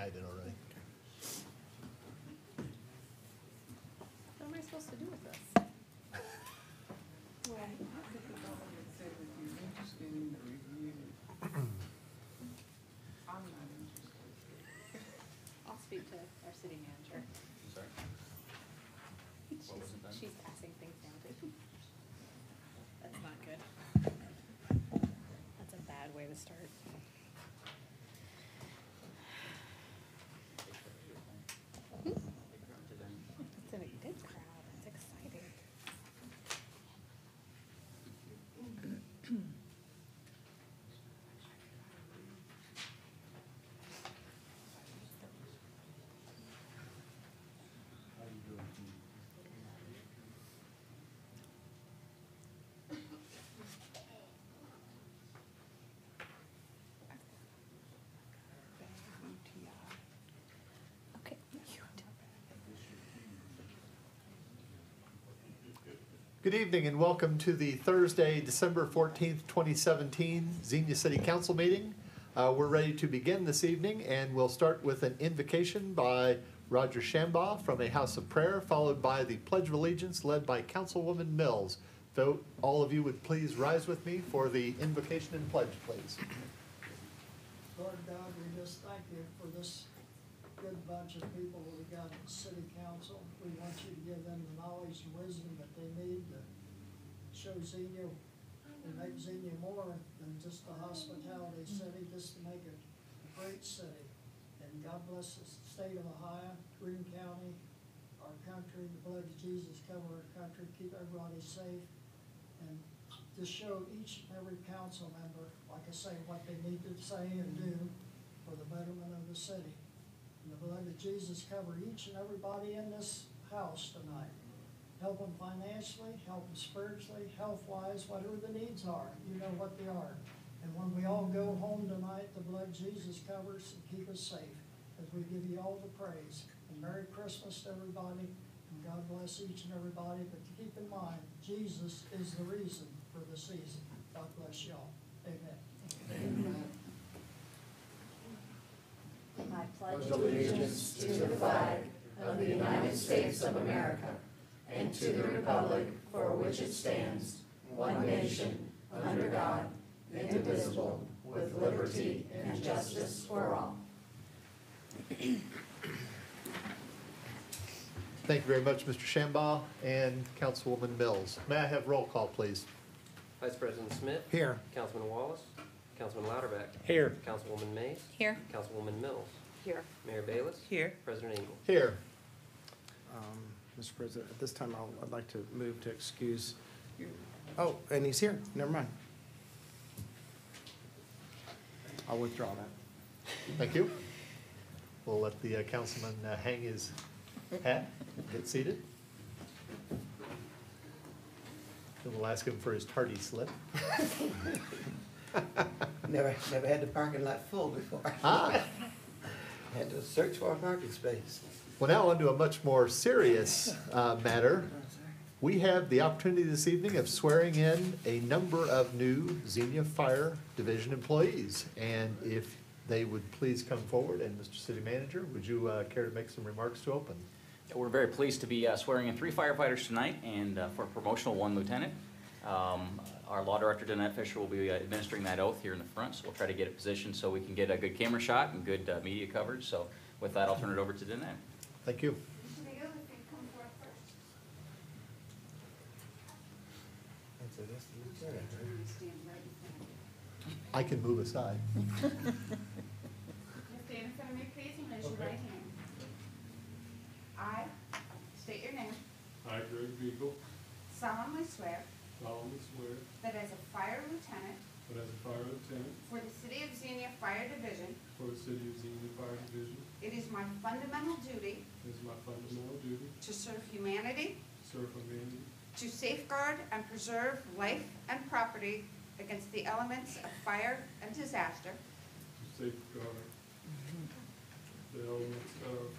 I did already. What am I supposed to do with this? I'm not interested. I'll speak to our city manager. I'm sorry? What was it then? She's passing things down to. That's not good. That's a bad way to start. It's in a good crowd. It's exciting. Okay. Good evening and welcome to the Thursday, December 14th, 2017 Xenia City Council meeting. We're ready to begin this evening, and we'll start with an invocation by Roger Shambaugh from a house of prayer, followed by the Pledge of Allegiance led by Councilwoman Mills. So all of you would please rise with me for the invocation and pledge, please. Lord God, we just thank you for this good bunch of people that we got in the city council. We want you to give them the knowledge and wisdom that they need to show Xenia and make Xenia more than just a hospitality city, just to make it a great city. And God bless the state of Ohio, Greene County, our country. The blood of Jesus cover our country, keep everybody safe, and to show each and every council member, like I say, what they need to say and do for the betterment of the city. And the blood of Jesus cover each and everybody in this house tonight. Help them financially, help them spiritually, health-wise, whatever the needs are. You know what they are. And when we all go home tonight, the blood of Jesus covers and keep us safe as we give you all the praise. And Merry Christmas to everybody, and God bless each and everybody. But to keep in mind, Jesus is the reason for the season. God bless y'all. Amen. Amen. I pledge allegiance to the flag of the United States of America and to the republic for which it stands, one nation, under God, indivisible, with liberty and justice for all. Thank you very much, Mr. Shambaugh and Councilwoman Mills. May I have roll call, please? Vice President Smith. Here. Councilman Wallace. Councilman Louderback. Here. Councilwoman Mays. Here. Councilwoman Mills. Here. Mayor Bayless. Here. President Engel. Here. Mr. President, at this time, I'd like to move to excuse. Oh, and he's here. Never mind. I'll withdraw that. Thank you. We'll let the councilman hang his hat, get seated. And we'll ask him for his tardy slip. Never had the parking lot full before. Ah. Had to search for a parking space. Well, now on to a much more serious matter. We have the opportunity this evening of swearing in a number of new Xenia Fire Division employees. And if they would please come forward, and Mr. City Manager, would you care to make some remarks to open? We're very pleased to be swearing in 3 firefighters tonight, and for promotional 1 lieutenant. Our law director, Danette Fisher, will be administering that oath here in the front, so we'll try to get it positioned so we can get a good camera shot and good media coverage. So with that, I'll turn it over to Danette. Thank you. I can move aside. Just stand in front of me, please, and raise your right hand. I state your name. I, Greg Beagle, Solemnly swear solemnly swear that as a fire lieutenant that as a fire lieutenant for the City of Xenia Fire Division, for the City of Xenia Fire Division, it is my fundamental duty it is my fundamental duty to serve humanity, to serve humanity, to safeguard and preserve life and property against the elements of fire and disaster, to safeguard the elements of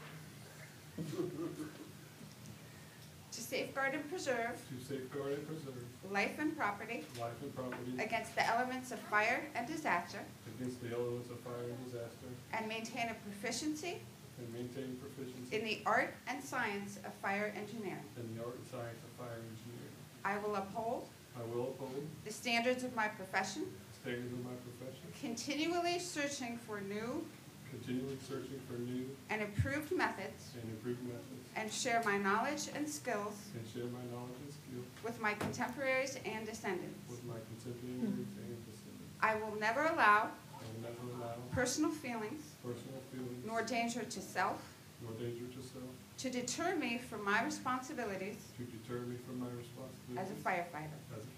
to safeguard and preserve to safeguard and preserve life and property life and property against the elements of fire and disaster, against the elements of fire and disaster, and maintain a proficiency and maintain proficiency in the art and science of fire engineering. in the art and science of fire engineering. I will uphold I will uphold the standards of my profession, the standards of my profession, continually searching for new continually searching for new and improved methods, and improved methods, and share my knowledge and skills and share my knowledge and skill with my contemporaries and descendants. with my contemporaries and descendants. I will never allow I will never allow personal feelings personal feelings nor danger to self nor danger to self to deter me from my responsibilities to deter me from my as responsibilities a firefighter. as a firefighter.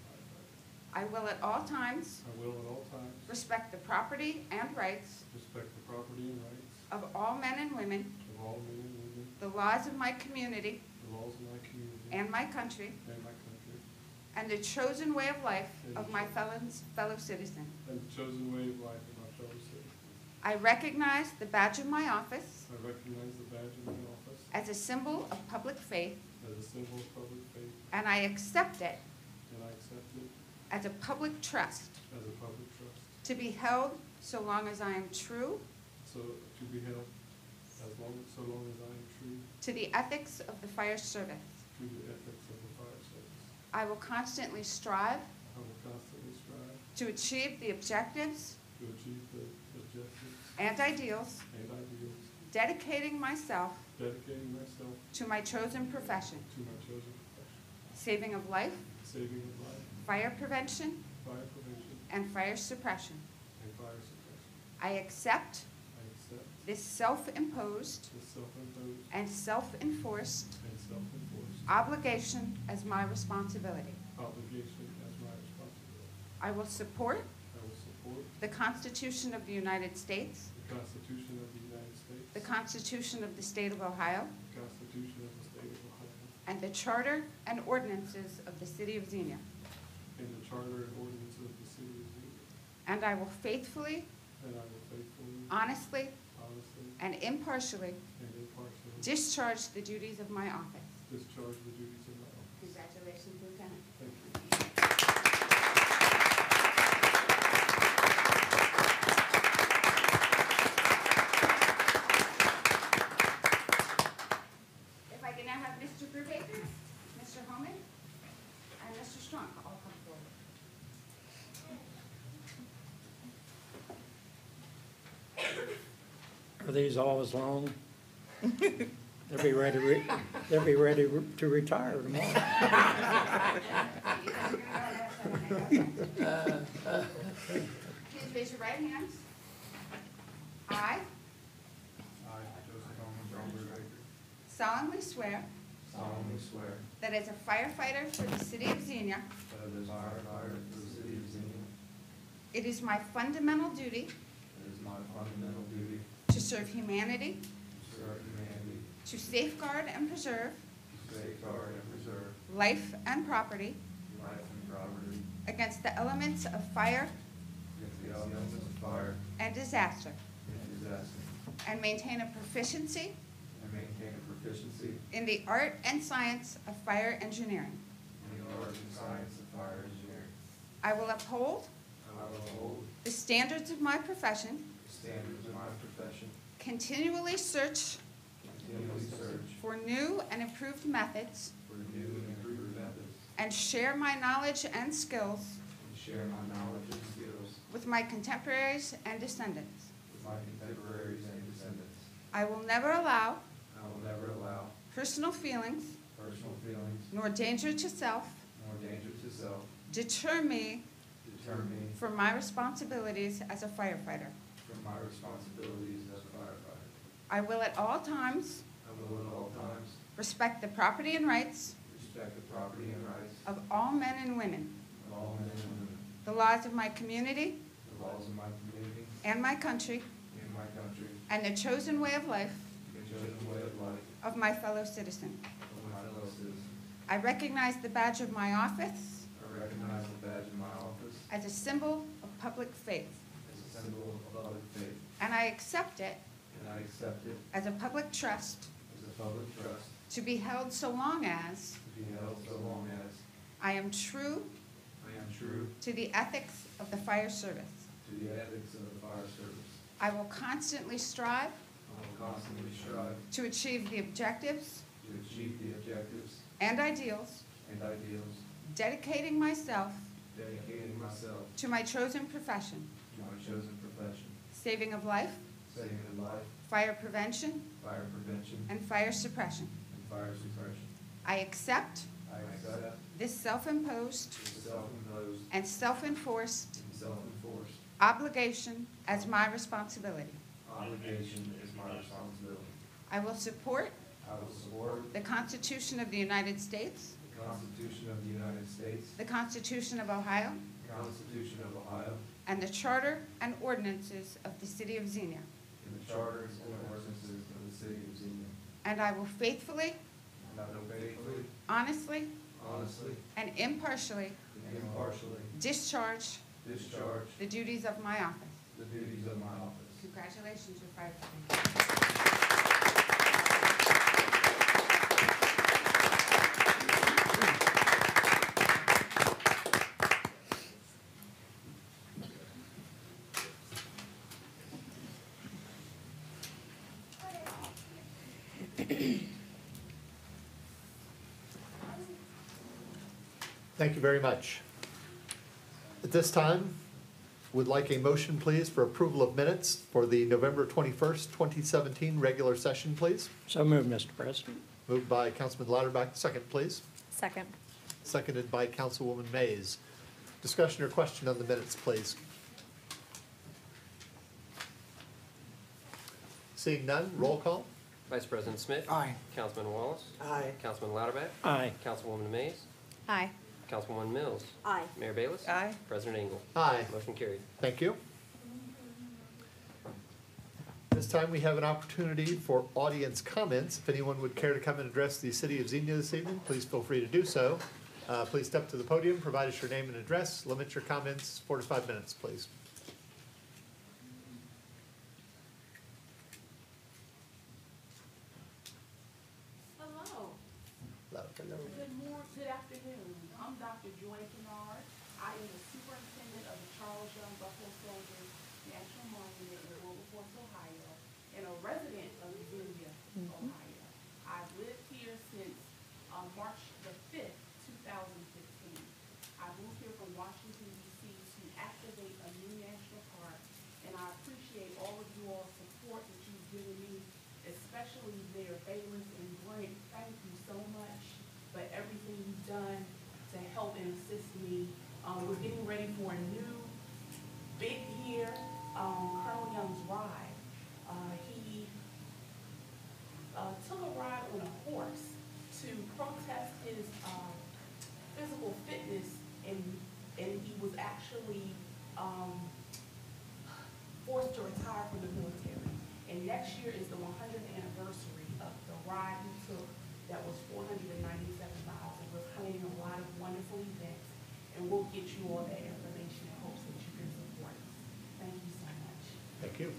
I will at all times I will at all times respect the property and rights respect the property and rights of all men and women, of all men and women, the laws of my community the laws of my community and my country, and my country, and the chosen way of life of my fellow citizen. and the chosen way of life of my fellow citizens. I recognize the badge of my office I recognize the badge of my office as a symbol of public faith, as a symbol of public faith, and I accept it and I accept it as a public trust as a public trust, to be held so long as I am true so to be held so long as I am true to the ethics of the fire service. to the ethics of the fire service. I will constantly strive I will constantly strive to achieve the objectives to achieve the objectives and ideals, and ideals, dedicating myself dedicating myself to my chosen profession, to my chosen profession, saving of life, saving of life, fire prevention, fire prevention, and fire suppression. and fire suppression. I accept I accept this self-imposed this self-imposed and self-enforced and self-enforced obligation as my responsibility. obligation as my responsibility. I will support I will support the Constitution of the United States, the Constitution of the United States, the Constitution of the State of Ohio, the Constitution of the State of Ohio, and the Charter and ordinances of the City of Xenia. and the Charter and ordinances of the City of Xenia. And I will faithfully, And I will faithfully, honestly, honestly, and impartially and impartially discharge the duties of my office. discharge the duties of my office. Congratulations, Lieutenant. Thank you. If I can now have Mr. Brubaker, Mr. Holman, and Mr. Strunk all come forward. Are these all as long? They'll be ready, to retire tomorrow. Please raise your right hands. I I, Joseph Holman, John Brubaker, solemnly swear solemnly swear that as a firefighter for the City of Xenia, that as a firefighter for the City of Xenia, it is my fundamental duty it is my fundamental duty to serve humanity, to serve humanity, to safeguard and preserve to safeguard and preserve life and property life and property against the elements of fire against the elements of fire and disaster, and disaster, and maintain a proficiency and maintain a proficiency in the art and science of fire engineering. in the art and science of fire engineering. I will uphold I will uphold the standards of my profession, the standards of my profession, continually search continually search for new and improved methods, for new and improved methods, and share my knowledge and skills and share my knowledge and skills with my contemporaries and descendants. with my contemporaries and descendants. I will never allow I will never allow personal feelings personal feelings nor danger to self nor danger to self deter me deter me from my responsibilities as a firefighter. from my responsibilities as a firefighter. I will at all times I will at all times respect the property and rights respect the property and rights of all men and women, of all men and women, the laws of my community the laws of my community and my country, and my country, and the chosen way of life the chosen way of life of my fellow citizen. of my fellow citizens. I recognize the badge of my office I recognize the badge of my office as a symbol of public faith, as a symbol of public faith, and I accept it and I accept it as a public trust as a public trust to be held so long as to be held so long as I am true I am true to the ethics of the fire service. to the ethics of the fire service. I will constantly strive I will constantly strive to achieve the objectives to achieve the objectives and ideals, and ideals, dedicating myself dedicating myself to my chosen profession, to my chosen profession, saving of life, saving of life, fire prevention, fire prevention, and fire suppression. and fire suppression. I accept I accept this self-imposed the self-imposed and self-enforced and self-enforced obligation as my responsibility. obligation is my responsibility. I will support I will support the Constitution of the United States, the Constitution of the United States, the Constitution of Ohio, the Constitution of Ohio, and the Charter and ordinances of the City of Xenia. and the charters and ordinances of the city of Xenia. And I will faithfully, And I will faithfully, honestly, honestly, and impartially and impartially discharge discharge the duties of my office. the duties of my office. Congratulations, you're fired. Thank Thank you very much. At this time, would like a motion, please, for approval of minutes for the November 21st, 2017 regular session, please. So moved, Mr. President. Moved by Councilman Lauterbach, second, please. Second. Seconded by Councilwoman Mays. Discussion or question on the minutes, please. Seeing none, roll call. Vice President Smith. Aye. Councilman Wallace. Aye. Councilman Lauterbach. Aye. Councilwoman Mays. Aye. Councilwoman Mills. Aye. Mayor Bayless. Aye. President Engel. Aye. Motion carried. Thank you. This time we have an opportunity for audience comments. If anyone would care to come and address the City of Xenia this evening, please feel free to do so. Please step to the podium, provide us your name and address. Limit your comments 4 to 5 minutes, please. Hello. Hello. Good morning, good afternoon. I'm Dr. Joy Kennard. I am the superintendent of the Charles Young Buffalo Soldiers National Monument in Wilberforce, Ohio, and a resident of Xenia, Ohio. I've lived here since March the 5th, 2015. I moved here from Washington, D.C. to activate a new national park, and I appreciate all of you all's support that you've given me, especially Mayor Bayless and Brent. Thank you so much for everything you've done to help and assist me. We're getting ready for a new big year, Colonel Young's ride. He took a ride on a horse to protest his physical fitness, and he was actually forced to retire from the military. And next year is the 100th anniversary of the ride he took that was 497 miles. And we're planning a lot of wonderful events, and we'll get you all that information in hopes that you can support us. Thank you so much. Thank you.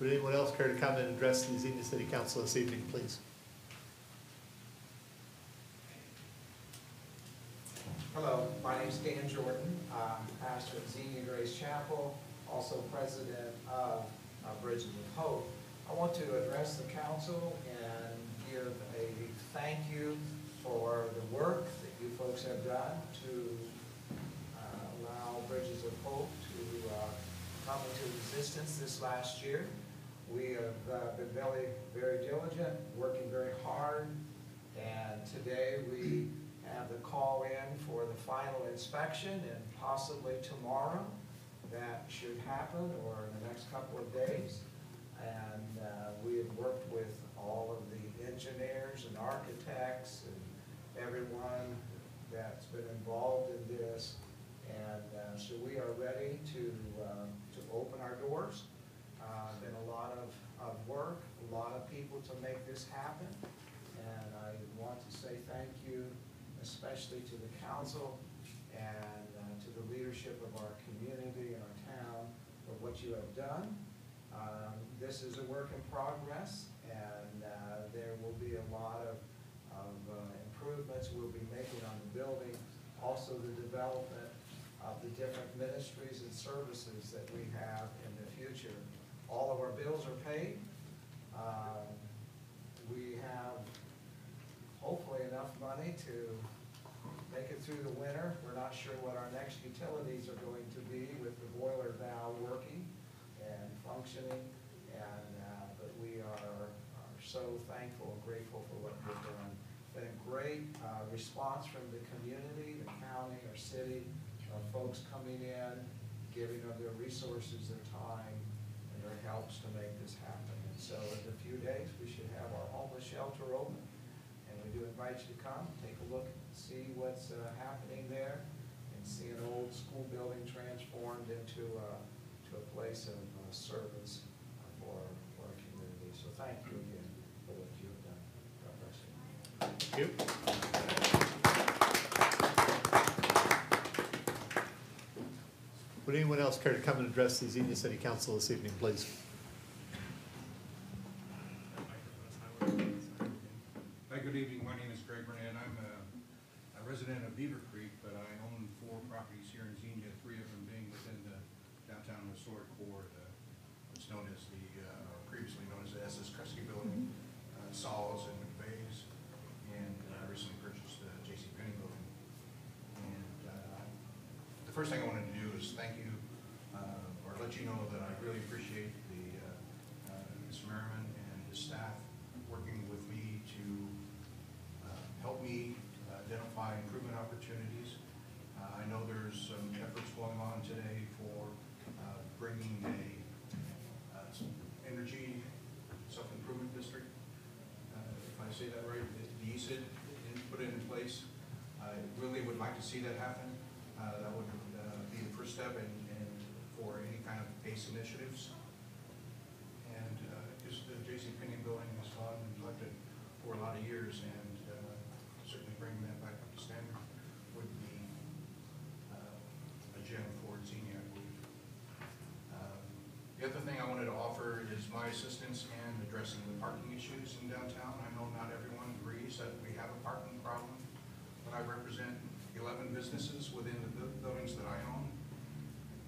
Would anyone else care to come and address the Xenia City Council this evening, please? Hello, my name is Dan Jordan. I'm pastor at Xenia Grace Chapel, also president of Bridges of Hope. I want to address the council and give a thank you for the work that you folks have done to allow Bridges of Hope to come into existence this last year. We have been very diligent, working very hard, and today we have the call in for the final inspection, and possibly tomorrow that should happen, or in the next couple of days. And we have worked with all of the engineers and architects and everyone that's been involved in this, and so we are ready to open our doors. Been a lot of work, a lot of people to make this happen, and I want to say thank you especially to the council and to the leadership of our community and our town for what you have done. This is a work in progress, and there will be a lot of improvements we'll be making on the building. Also the development of the different ministries and services that we have in the future. All of our bills are paid. We have hopefully enough money to make it through the winter. We're not sure what our next utilities are going to be with the boiler valve working and functioning, but we are so thankful and grateful for what we've done. Been a great response from the community, the county, our city, folks coming in, giving of their resources, their time, and their helps to make this happen. And so in a few days, we should have our homeless shelter open. And we do invite you to come, take a look, see what's happening there, and see an old school building transformed into a place of service for our community. So thank you again for what you have done. God bless you. Thank you. Would anyone else care to come and address the Xenia City Council this evening, please? Hi, good evening. My name is Greg Burnett. I'm a resident of Beaver Creek, but I own 4 properties here in Xenia, 3 of them being within the downtown historic core, what's known as previously known as the SS Kresge Building, Saul's and McVeigh's, and I recently purchased the J.C. Penney Building. And the first thing I wanted to do is thank you, or let you know that I really appreciate Mr. Merriman and his staff working with me to help me identify improvement opportunities. I know there's some efforts going on today for bringing some energy self-improvement district, if I say that right, the ESID, put it in place. I really would like to see that happen. That would be the first step in for any kind of PACE initiatives. And just the J.C. Penney building has gone and neglected for a lot of years, and certainly bringing that back up to standard would be a gem for Xenia, I believe. The other thing I wanted to offer is my assistance in addressing the parking issues in downtown. I know not everyone agrees that we have a parking problem, but I represent 11 businesses within the buildings that I own,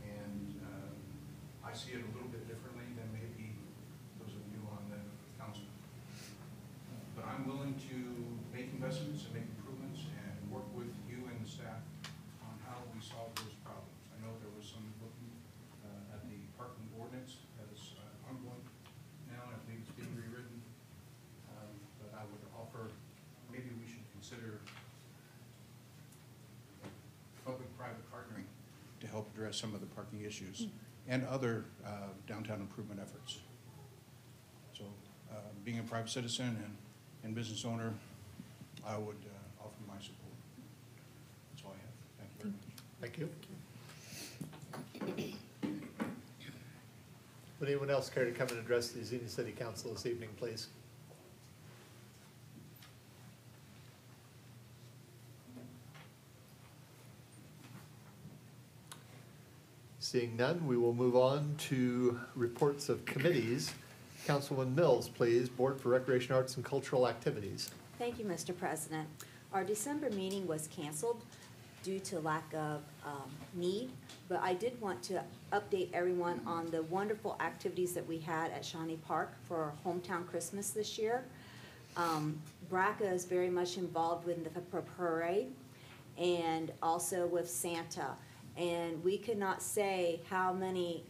and I see it a little bit differently than maybe those of you on the council. But I'm willing to make investments and make improvements and work with you and the staff on how we solve those problems. I know there was some looking at the parking ordinance that is ongoing now, and I believe it's being rewritten. But I would offer, maybe we should consider public-private partnering to help address some of the parking issues and other downtown improvement efforts. So being a private citizen and business owner, I would offer my support. That's all I have. Thank you very much. Thank you. Would anyone else care to come and address the Xenia City Council this evening, please? Seeing none, we will move on to reports of committees. Councilwoman Mills, please. Board for Recreation, Arts, and Cultural Activities. Thank you, Mr. President. Our December meeting was canceled due to lack of need, but I did want to update everyone on the wonderful activities that we had at Shawnee Park for our hometown Christmas this year. BRCA is very much involved with the parade and also with Santa. And we could not say how many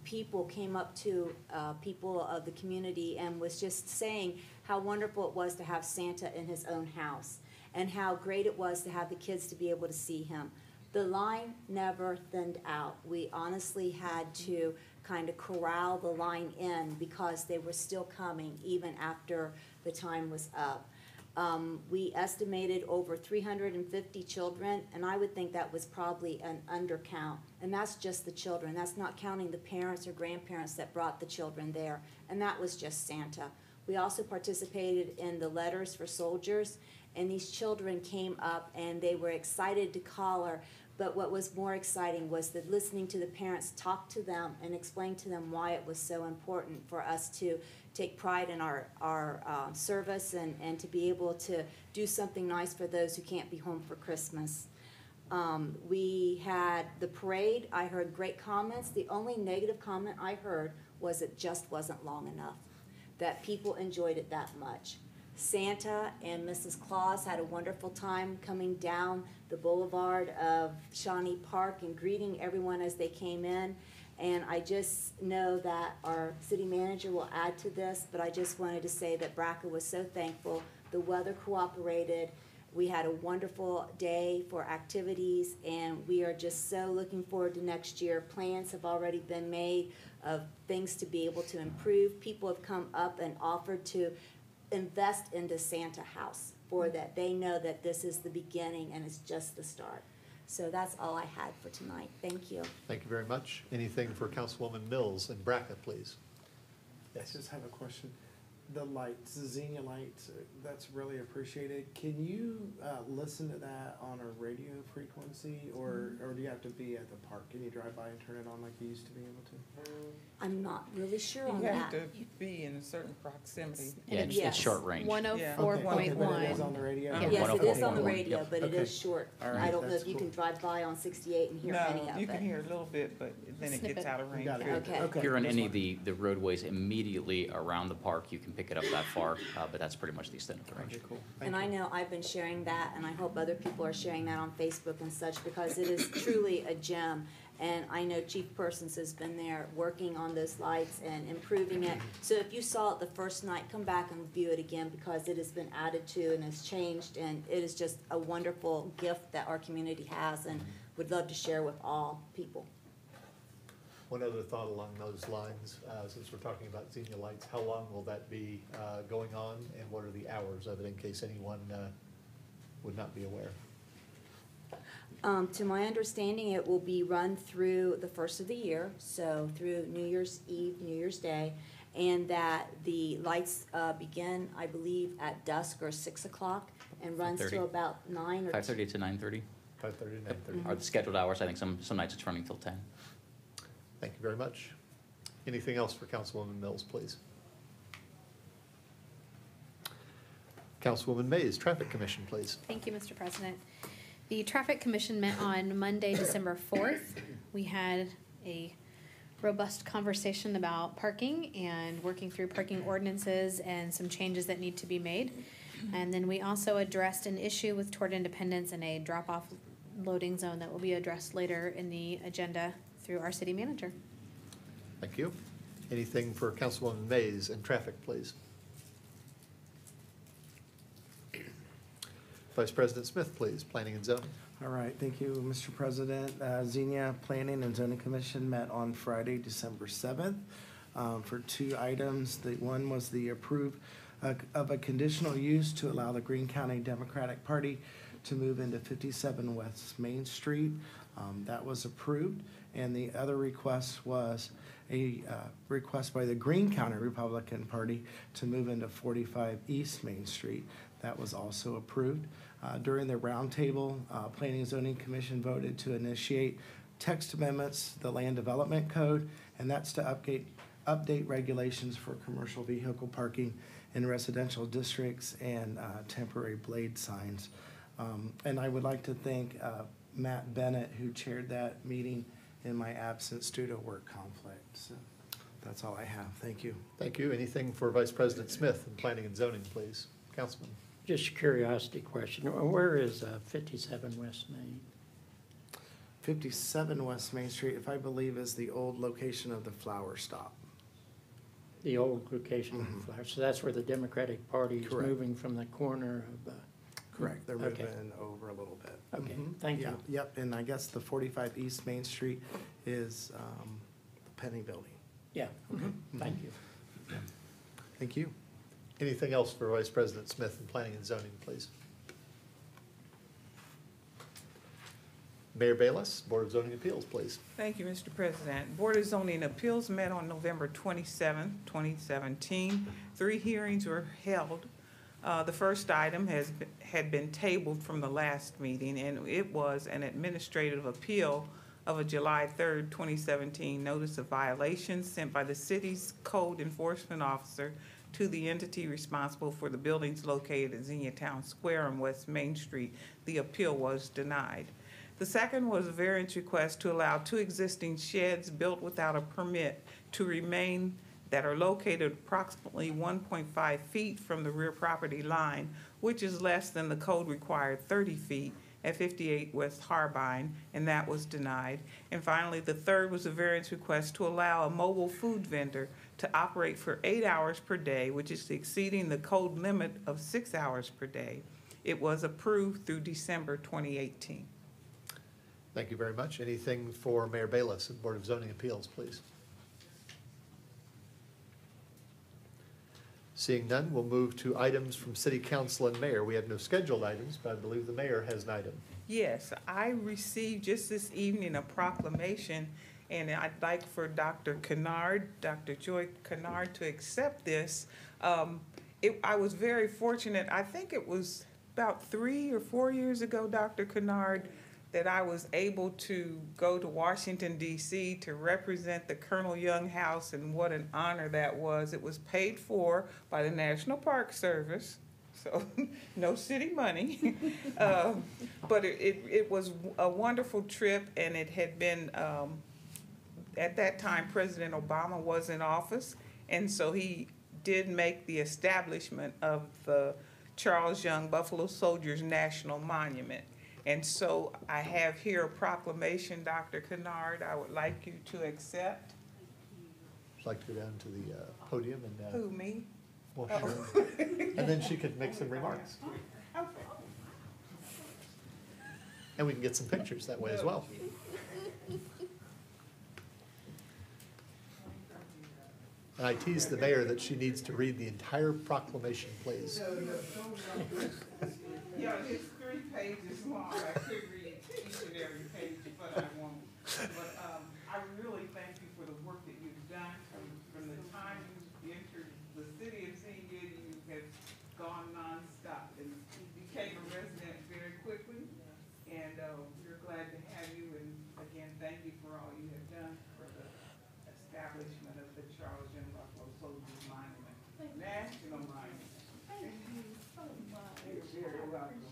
people came up to people of the community and was just saying how wonderful it was to have Santa in his own house and how great it was to have the kids to be able to see him. The line never thinned out. We honestly had to kind of corral the line in because they were still coming even after the time was up. We estimated over 350 children, and I would think that was probably an undercount. And that's just the children. That's not counting the parents or grandparents that brought the children there. And that was just Santa. We also participated in the Letters for Soldiers, and these children came up and they were excited to color But what was more exciting was that listening to the parents talk to them and explain to them why it was so important for us to take pride in our service and to be able to do something nice for those who can't be home for Christmas. We had the parade. I heard great comments. The only negative comment I heard was it just wasn't long enough, that people enjoyed it that much. Santa and Mrs. Claus had a wonderful time coming down the boulevard of Shawnee Park and greeting everyone as they came in. And I just know that our city manager will add to this, but I just wanted to say that BRCA was so thankful. The weather cooperated. We had a wonderful day for activities, and we are just so looking forward to next year. Plans have already been made of things to be able to improve. People have come up and offered to invest into Santa House for that. They know that this is the beginning and it's just the start. So that's all I had for tonight. Thank you. Thank you very much. Anything for Councilwoman Mills and BRCA, please? I just have a question. The lights, the Xenia lights, that's really appreciated. Can you listen to that on a radio frequency, or do you have to be at the park? Can you drive by and turn it on like you used to be able to? I'm not really sure on You have that. to be in a certain proximity. Yeah, it's Yes. short range. 104.1. But it is on the radio? Yeah, Yes, it is on the 104.1. radio, Yep. but it Okay. is short. All right, I don't know that's if you cool. can drive by on 68 and hear any No, of you it. can hear a little bit, but then it gets out of range. Got it. Okay. If you're on that's any of fine. the roadways immediately around the park, you can pick it up that far, but that's pretty much the extent of the range. Okay, cool. And Thank I you. know I've been sharing that, and I hope other people are sharing that on Facebook and such, because it is truly a gem. And I know Chief Persons has been there working on those lights and improving it. So if you saw it the first night, come back and view it again, because it has been added to and has changed, and it is just a wonderful gift that our community has and would love to share with all people. One other thought along those lines, since we're talking about Xenia lights, how long will that be going on, and what are the hours of it, in case anyone would not be aware? To my understanding, it will be run through the first of the year, so through New Year's Eve, New Year's Day, and that the lights begin, I believe, at dusk or 6 o'clock and runs 5:30. till about 9 or 5:30 to 9:30 5:30 to 9:30. are the scheduled hours. I think some nights it's running till 10. Thank you very much. Anything else for Councilwoman Mills, please? Councilwoman Mays, Traffic Commission, please. Thank you, Mr. President. The Traffic Commission met on Monday, December 4th. We had a robust conversation about parking and working through parking ordinances and some changes that need to be made. And then we also addressed an issue with Toward Independence and a drop-off loading zone that will be addressed later in the agenda through our city manager. Thank you. Anything for Councilwoman Mays and Traffic, please? Vice President Smith, please, Planning and Zoning. All right, thank you, Mr. President. Xenia Planning and Zoning Commission met on Friday, December 7th, for two items. The one was the approve of a conditional use to allow the Greene County Democratic Party to move into 57 West Main Street. That was approved. And the other request was a request by the Greene County Republican Party to move into 45 East Main Street. That was also approved. During the roundtable, Planning and Zoning Commission voted to initiate text amendments to the Land Development Code, and that's to update regulations for commercial vehicle parking in residential districts and temporary blade signs. And I would like to thank Matt Bennett, who chaired that meeting in my absence due to work conflict. So that's all I have. Thank you. Thank you. Anything for Vice President Smith and Planning and Zoning, please? Councilman. Just a curiosity question. Where is 57 West Main? 57 West Main Street, if I believe, is the old location of the flower stop. The old location of the flower. So that's where the Democratic Party is Correct. moving from the corner of... Correct, they're Okay. moving over a little bit. Okay, Mhm. thank you. Yeah, yep, and I guess the 45 East Main Street is the Penny Building. Yeah, okay, thank you. Thank you. Anything else for Vice President Smith and Planning and Zoning, please? Mayor Bayless, Board of Zoning Appeals, please. Thank you, Mr. President. Board of Zoning Appeals met on November 27, 2017. 3 hearings were held The first item had been tabled from the last meeting, and it was an administrative appeal of a July 3rd, 2017 notice of violation sent by the city's code enforcement officer to the entity responsible for the buildings located at Xenia Town Square on West Main Street. The appeal was denied. The second was a variance request to allow 2 existing sheds built without a permit to remain that are located approximately 1.5 feet from the rear property line, which is less than the code required 30 feet at 58 West Harbine, and that was denied. And finally, the third was a variance request to allow a mobile food vendor to operate for 8 hours per day, which is exceeding the code limit of 6 hours per day. It was approved through December 2018. Thank you very much. Anything for Mayor Bayless and Board of Zoning Appeals, please? Seeing none, we'll move to items from City Council and Mayor. We have no scheduled items, but I believe the Mayor has an item. Yes, I received just this evening a proclamation, and I'd like for Dr. Kennard, Dr. Joy Kennard, to accept this. I was very fortunate. I think it was about 3 or 4 years ago, Dr. Kennard, that I was able to go to Washington, D.C. to represent the Colonel Young House, and what an honor that was. It was paid for by the National Park Service, so no city money. But it was a wonderful trip, and it had been, at that time, President Obama was in office, and so he did make the establishment of the Charles Young Buffalo Soldiers National Monument. And so I have here a proclamation, Dr. Kennard, I would like you to accept. I'd like to go down to the podium and. Who, me? Well, sure. And then she could make some remarks. Okay. And we can get some pictures that way as well. And I teased the mayor that she needs to read the entire proclamation, please. Yeah, it's 3 pages long. I could read each and every page, but I won't. But I really thank you for the work that you've done from the time you entered the city of Xenia. You have gone nonstop and you became a resident very quickly. And we're glad to have you. And again, thank you for all you have done for the establishment of the Charles Young Buffalo Soldiers Monument, National Monument. Thank you so much. You're very welcome.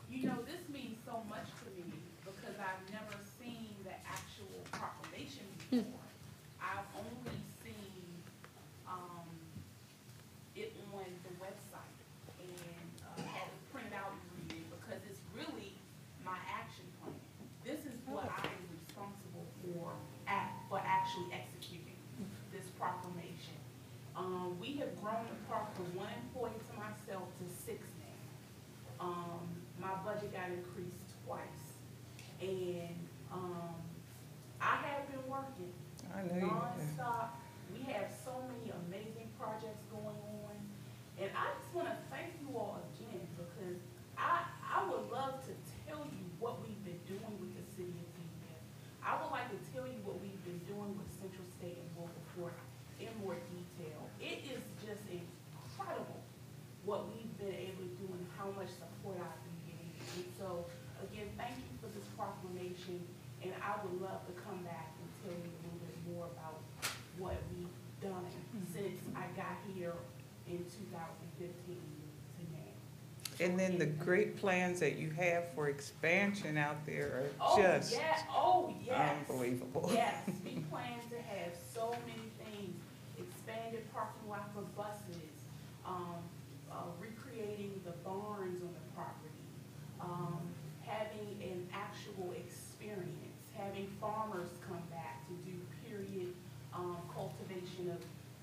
You know, this means so much to me because I've never seen the actual proclamation before. I've only seen it on the website and had to print out and read it because it's really my action plan. This is what I am responsible for actually executing this proclamation. We have grown the park from 1 employee to myself to 6 now. My budget got increased twice, and I have been working nonstop. We have so many amazing projects going on, and I just want to thank you all again because I would love to tell you what we've been doing with the city of Xenia. I would like to tell you what we've been doing with Central State and Wilberforce in more detail. It is just incredible what we've been able to do and how much support I've been getting. And so, again, thank you for this proclamation, and I would love to come back and tell you a little bit more about what we've done since I got here in 2015 to now. And then the great plans that you have for expansion out there are just unbelievable. Yes, we plan to have so many things, expanded parking lot for buses, recreating the barns on the property, having an actual experience, having farmers come back to do period cultivation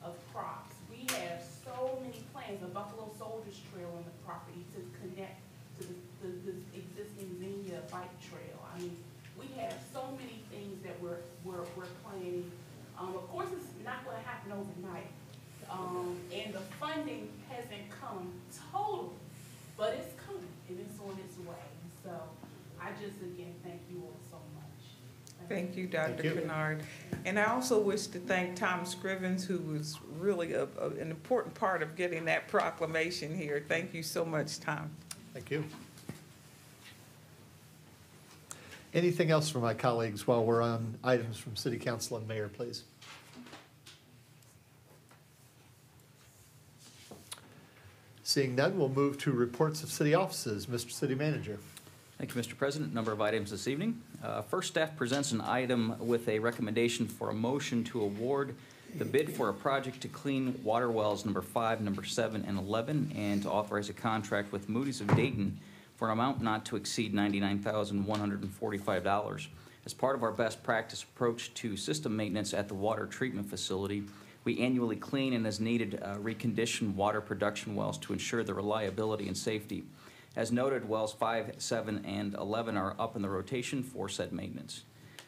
of crops. We have so many plans, a Buffalo Soldiers Trail on the property to connect to the existing Xenia bike trail. I mean, we have so many things that we're planning. Of course, it's not going to happen overnight, and the funding hasn't come totally, but it's coming and it's on its way. So I just again thank you all so much. Thank you, Dr. you. Kennard. And I also wish to thank Tom Scrivens, who was really an important part of getting that proclamation here. Thank you so much, Tom. Thank you. Anything else from my colleagues while we're on items from City Council and Mayor, please? Seeing none, we'll move to reports of city offices. Mr. City Manager. Thank you, Mr. President. Number of items this evening. First, staff presents an item with a recommendation for a motion to award the bid for a project to clean water wells number 5, number 7, and 11, and to authorize a contract with Moody's of Dayton for an amount not to exceed $99,145. As part of our best practice approach to system maintenance at the water treatment facility, we annually clean and, as needed, recondition water production wells to ensure their reliability and safety. As noted, wells 5, 7, and 11 are up in the rotation for said maintenance.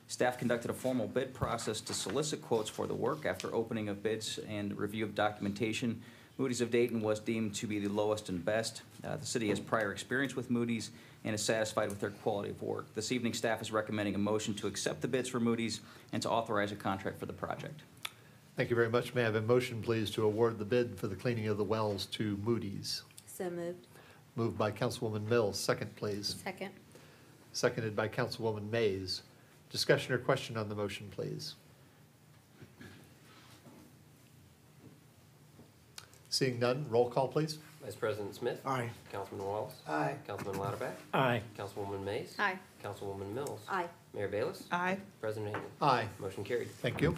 Staff conducted a formal bid process to solicit quotes for the work. After opening of bids and review of documentation, Moody's of Dayton was deemed to be the lowest and best. The city has prior experience with Moody's and is satisfied with their quality of work. This evening, staff is recommending a motion to accept the bids for Moody's and to authorize a contract for the project. Thank you very much. May I have a motion, please, to award the bid for the cleaning of the wells to Moody's? So moved. Moved by Councilwoman Mills. Second, please. Second. Seconded by Councilwoman Mays. Discussion or question on the motion, please? Seeing none, roll call, please. Vice President Smith. Aye. Councilman Wallace. Aye. Councilman Lauterbach. Aye. Councilwoman Mays. Aye. Councilwoman Mills. Aye. Mayor Bayless. Aye. President Hagan. Aye. Motion carried. Thank you.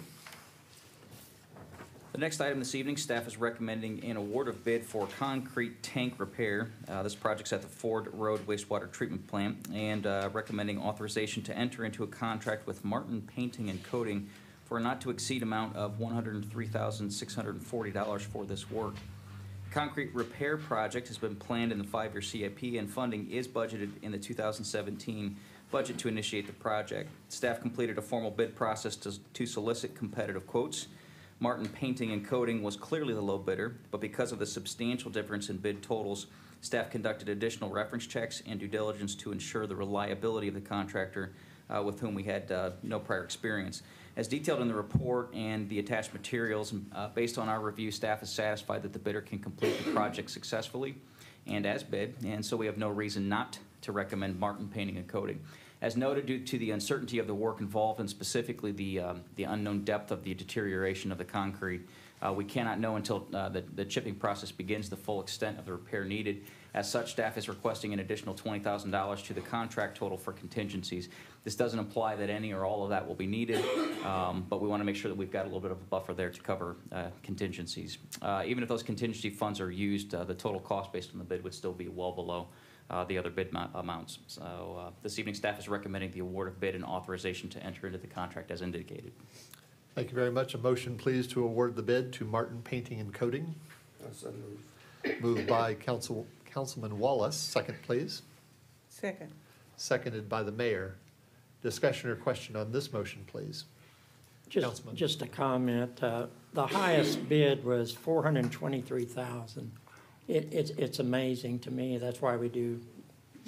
The next item this evening, staff is recommending an award of bid for concrete tank repair. This project's at the Ford Road Wastewater Treatment Plant, and recommending authorization to enter into a contract with Martin Painting and Coating for a not to exceed amount of $103,640 for this work. The concrete repair project has been planned in the 5-year CIP, and funding is budgeted in the 2017 budget to initiate the project. Staff completed a formal bid process to solicit competitive quotes. Martin Painting and Coating was clearly the low bidder, but because of the substantial difference in bid totals, staff conducted additional reference checks and due diligence to ensure the reliability of the contractor with whom we had no prior experience. As detailed in the report and the attached materials, based on our review, staff is satisfied that the bidder can complete the project successfully and as bid, and so we have no reason not to recommend Martin Painting and Coating. As noted, due to the uncertainty of the work involved and specifically the unknown depth of the deterioration of the concrete, we cannot know until the chipping process begins the full extent of the repair needed. As such, staff is requesting an additional $20,000 to the contract total for contingencies. This doesn't imply that any or all of that will be needed, but we want to make sure that we've got a little bit of a buffer there to cover contingencies. Even if those contingency funds are used, the total cost based on the bid would still be well below the other bid amounts. So this evening, staff is recommending the award of bid and authorization to enter into the contract as indicated. Thank you very much. A motion, please, to award the bid to Martin Painting and Coating. Also move. Moved by Councilman Wallace. Second, please. Second. Seconded by the mayor. Discussion or question on this motion, please. Councilman. Just a comment. The highest bid was $423,000. It's amazing to me. That's why we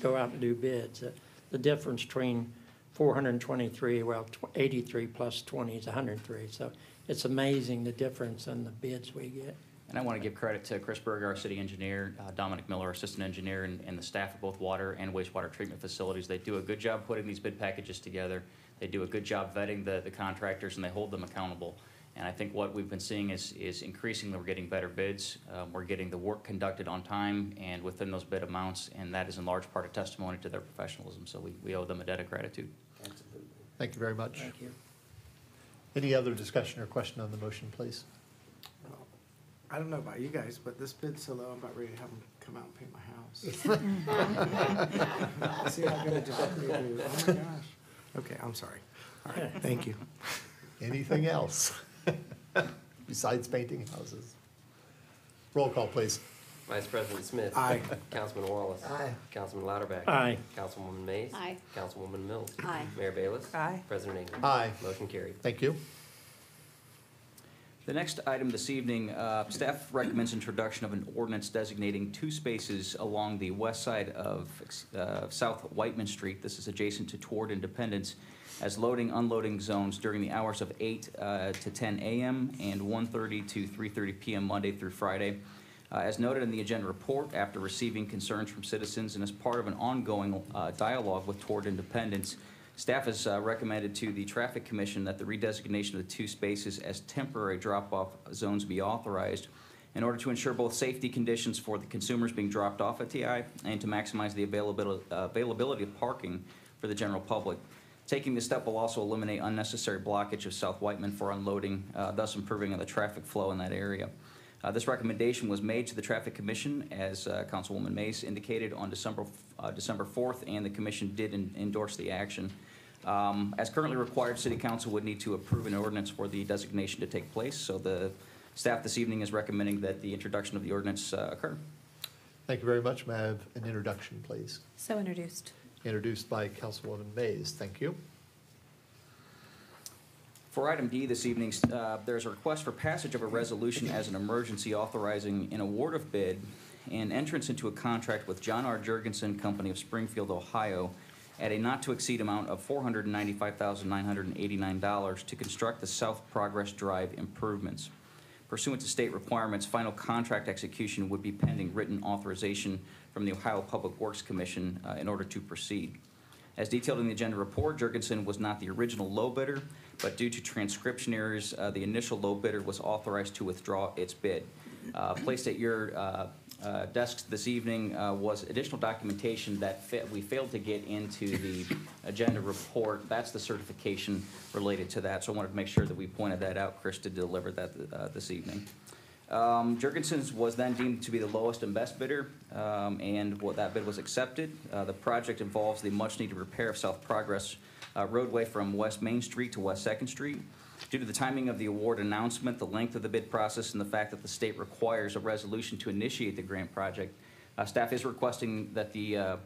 go out and do bids. The difference between 423, well, 83 plus 20 is 103. So it's amazing the difference in the bids we get. And I want to give credit to Chris Berger, our city engineer, Dominic Miller, our assistant engineer, and the staff of both water and wastewater treatment facilities. They do a good job putting these bid packages together. They do a good job vetting the contractors, and they hold them accountable. And I think what we've been seeing is increasingly we're getting better bids. We're getting the work conducted on time and within those bid amounts, and that is in large part a testimony to their professionalism. So we owe them a debt of gratitude. Absolutely. Thank you very much. Thank you. Any other discussion or question on the motion, please? I don't know about you guys, but this bid's so low, I'm about ready to have them come out and paint my house. See how good a job they do. Oh my gosh. Okay, I'm sorry. All right, thank you. Anything else besides painting houses? Roll call, please. Vice President Smith. Aye. Councilman Wallace. Aye. Councilman Lauterbach. Aye. Councilwoman Mays. Aye. Councilwoman Mills. Aye. Mayor Bayless. Aye. President Hagan. Aye. Motion carried. Thank you. The next item this evening, staff recommends introduction of an ordinance designating 2 spaces along the west side of South Whiteman Street. This is adjacent to Toward Independence as loading, unloading zones during the hours of 8 to 10 a.m. and 1:30 to 3:30 p.m. Monday through Friday. As noted in the agenda report, after receiving concerns from citizens and as part of an ongoing dialogue with Toward Independence, staff has recommended to the Traffic Commission that the redesignation of the 2 spaces as temporary drop-off zones be authorized in order to ensure both safety conditions for the consumers being dropped off at TI and to maximize the availability of parking for the general public. Taking this step will also eliminate unnecessary blockage of South Whiteman for unloading, thus improving the traffic flow in that area. This recommendation was made to the Traffic Commission, as Councilwoman Mays indicated, on December 4th, and the Commission did endorse the action. As currently required, City Council would need to approve an ordinance for the designation to take place, so the staff this evening is recommending that the introduction of the ordinance occur. Thank you very much. May I have an introduction, please? So introduced. Introduced by Councilwoman Mays. Thank you. For item D this evening, there's a request for passage of a resolution as an emergency authorizing an award of bid and entrance into a contract with John R. Jurgensen Company of Springfield, Ohio, at a not-to-exceed amount of $495,989 to construct the South Progress Drive improvements. Pursuant to state requirements, final contract execution would be pending written authorization from the Ohio Public Works Commission in order to proceed. As detailed in the agenda report, Jurgensen was not the original low bidder, but due to transcription errors, the initial low bidder was authorized to withdraw its bid. Placed at your desks this evening was additional documentation that we failed to get into the agenda report. That's the certification related to that, so I wanted to make sure that we pointed that out, Chris, to deliver that this evening. Jurgensen's was then deemed to be the lowest and best bidder, and that bid was accepted. The project involves the much-needed repair of South Progress roadway from West Main Street to West 2nd Street. Due to the timing of the award announcement, the length of the bid process, and the fact that the state requires a resolution to initiate the grant project, staff is requesting that the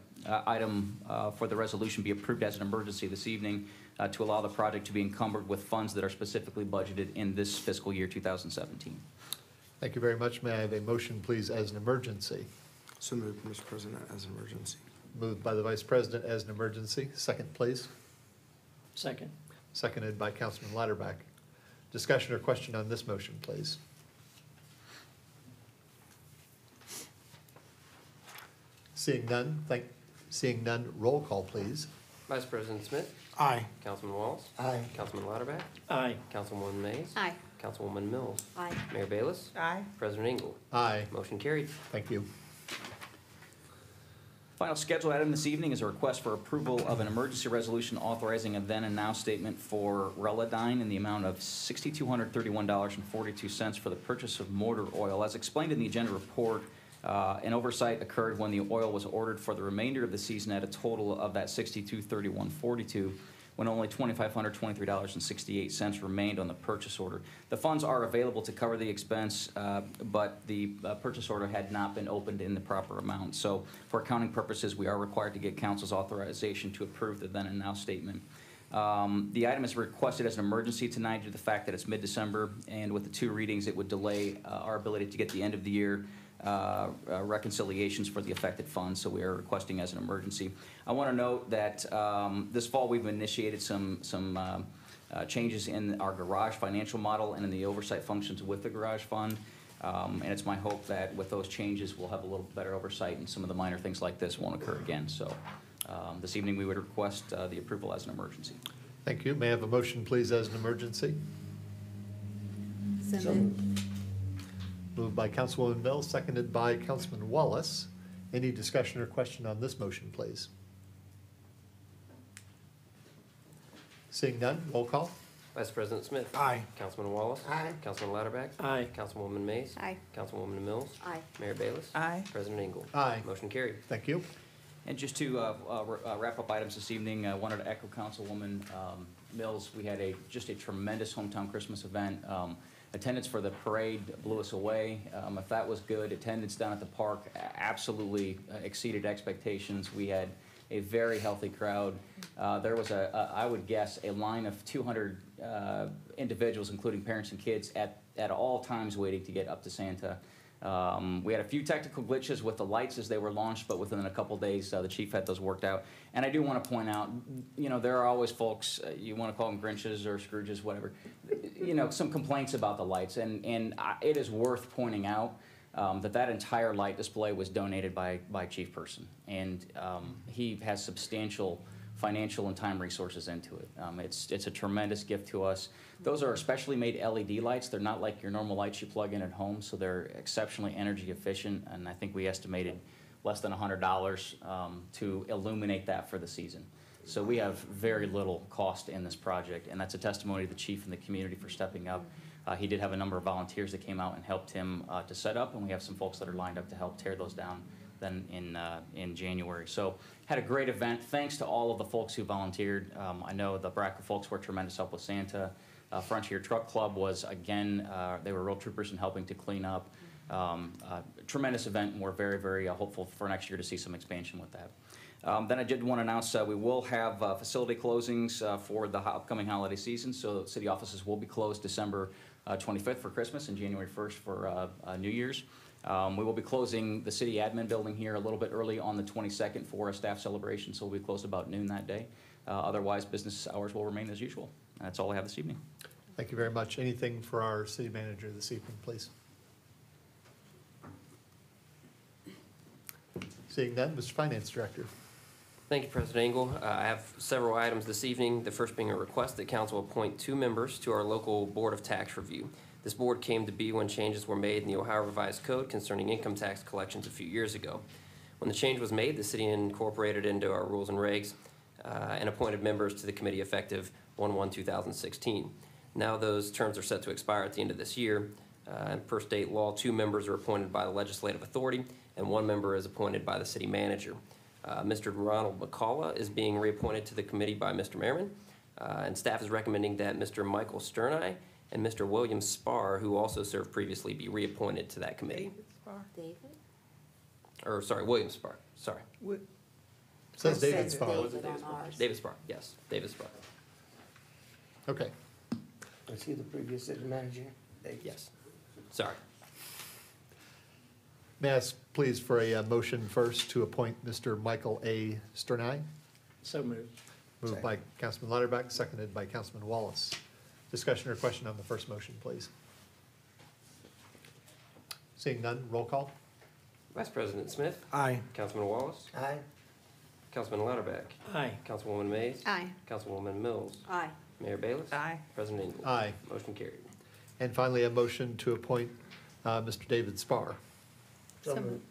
item for the resolution be approved as an emergency this evening to allow the project to be encumbered with funds that are specifically budgeted in this fiscal year 2017. Thank you very much. May I have a motion, please, as an emergency? So moved, Mr. President, as an emergency. Moved by the Vice President as an emergency. Second, please. Second. Seconded by Councilman Latterback. Discussion or question on this motion, please. Seeing none, roll call, please. Vice President Smith. Aye. Councilman Wallace. Aye. Councilman Lauterbach. Aye. Councilwoman Mays. Aye. Councilwoman Mills. Aye. Mayor Bayless. Aye. President Engel. Aye. Motion carried. Thank you. Final scheduled item this evening is a request for approval of an emergency resolution authorizing a then and now statement for Relodyne in the amount of $6,231.42 for the purchase of motor oil. As explained in the agenda report, an oversight occurred when the oil was ordered for the remainder of the season at a total of that $6,231.42, when only $2,523.68 remained on the purchase order. The funds are available to cover the expense, but the purchase order had not been opened in the proper amount. So for accounting purposes, we are required to get council's authorization to approve the then and now statement. The item is requested as an emergency tonight due to the fact that it's mid-December, and with the 2 readings, it would delay our ability to get the end of the year reconciliations for the affected funds, so we are requesting as an emergency. I want to note that this fall we've initiated some changes in our garage financial model and in the oversight functions with the garage fund, and it's my hope that with those changes we'll have a little better oversight and some of the minor things like this won't occur again. So this evening we would request the approval as an emergency. Thank you. May I have a motion, please, as an emergency? So moved. Moved by Councilwoman Mills, seconded by Councilman Wallace. Any discussion or question on this motion, please? Seeing none, roll call. Vice President Smith. Aye. Councilman Wallace. Aye. Councilman Lauterbach. Aye. Councilwoman Mays. Aye. Councilwoman Mills. Aye. Mayor Bayless. Aye. President Engel. Aye. Motion carried. Thank you. And just to wrap up items this evening, I wanted to echo Councilwoman Mills. We had just a tremendous hometown Christmas event. Attendance for the parade blew us away. If that was good, attendance down at the park absolutely exceeded expectations. We had a very healthy crowd. There was I would guess, a line of 200 individuals, including parents and kids, at all times waiting to get up to Santa. We had a few technical glitches with the lights as they were launched, but within a couple days, the chief had those worked out. And I do want to point out, you know, there are always folks, you want to call them Grinches or Scrooges, whatever, you know, some complaints about the lights. And it is worth pointing out that entire light display was donated by Chief Person. And he has substantial financial and time resources into it. It's a tremendous gift to us. Those are specially made LED lights. They're not like your normal lights you plug in at home, so they're exceptionally energy efficient, and I think we estimated less than $100 to illuminate that for the season. So we have very little cost in this project, and that's a testimony to the chief and the community for stepping up. He did have a number of volunteers that came out and helped him to set up, and we have some folks that are lined up to help tear those down then in January. So had a great event. Thanks to all of the folks who volunteered. I know the Brackett folks were tremendous help with Santa. Frontier Truck Club was, again, they were real troopers in helping to clean up. Tremendous event, and we're very, very hopeful for next year to see some expansion with that. Then I did want to announce we will have facility closings for the upcoming holiday season. So city offices will be closed December 25th for Christmas and January 1st for New Year's. We will be closing the city admin building here a little bit early on the 22nd for a staff celebration, so we'll be closed about noon that day. Otherwise, business hours will remain as usual. That's all I have this evening. Thank you very much. Anything for our city manager this evening, please? Seeing none, Mr. Finance Director. Thank you, President Engel. I have several items this evening, the first being a request that council appoint 2 members to our local Board of Tax Review. This board came to be when changes were made in the Ohio Revised Code concerning income tax collections a few years ago. When the change was made, the city incorporated into our rules and regs and appointed members to the committee effective 1/1/2016. Now those terms are set to expire at the end of this year. And per state law, 2 members are appointed by the legislative authority and 1 member is appointed by the city manager. Mr. Ronald McCullough is being reappointed to the committee by Mr. Merriman, and staff is recommending that Mr. Michael Sternai and Mr. William Spar, who also served previously, be reappointed to that committee. David? Or, sorry, William Spar, sorry. Says David Says Spar. David on ours. David Spar, yes, David Spar. Okay. Was he the previous city manager? Yes, sorry. May I ask, please, for a motion first to appoint Mr. Michael A. Sternai? So moved. Moved by Councilman Lauterbach, seconded by Councilman Wallace. Discussion or question on the first motion, please. Seeing none, roll call. Vice President Smith. Aye. Councilman Wallace. Aye. Councilman Lauterbach. Aye. Councilwoman Mays. Aye. Councilwoman Mills. Aye. Mayor Bayless. Aye. President Engel. Aye. Motion carried. And finally, a motion to appoint Mr. David Spar. So moved.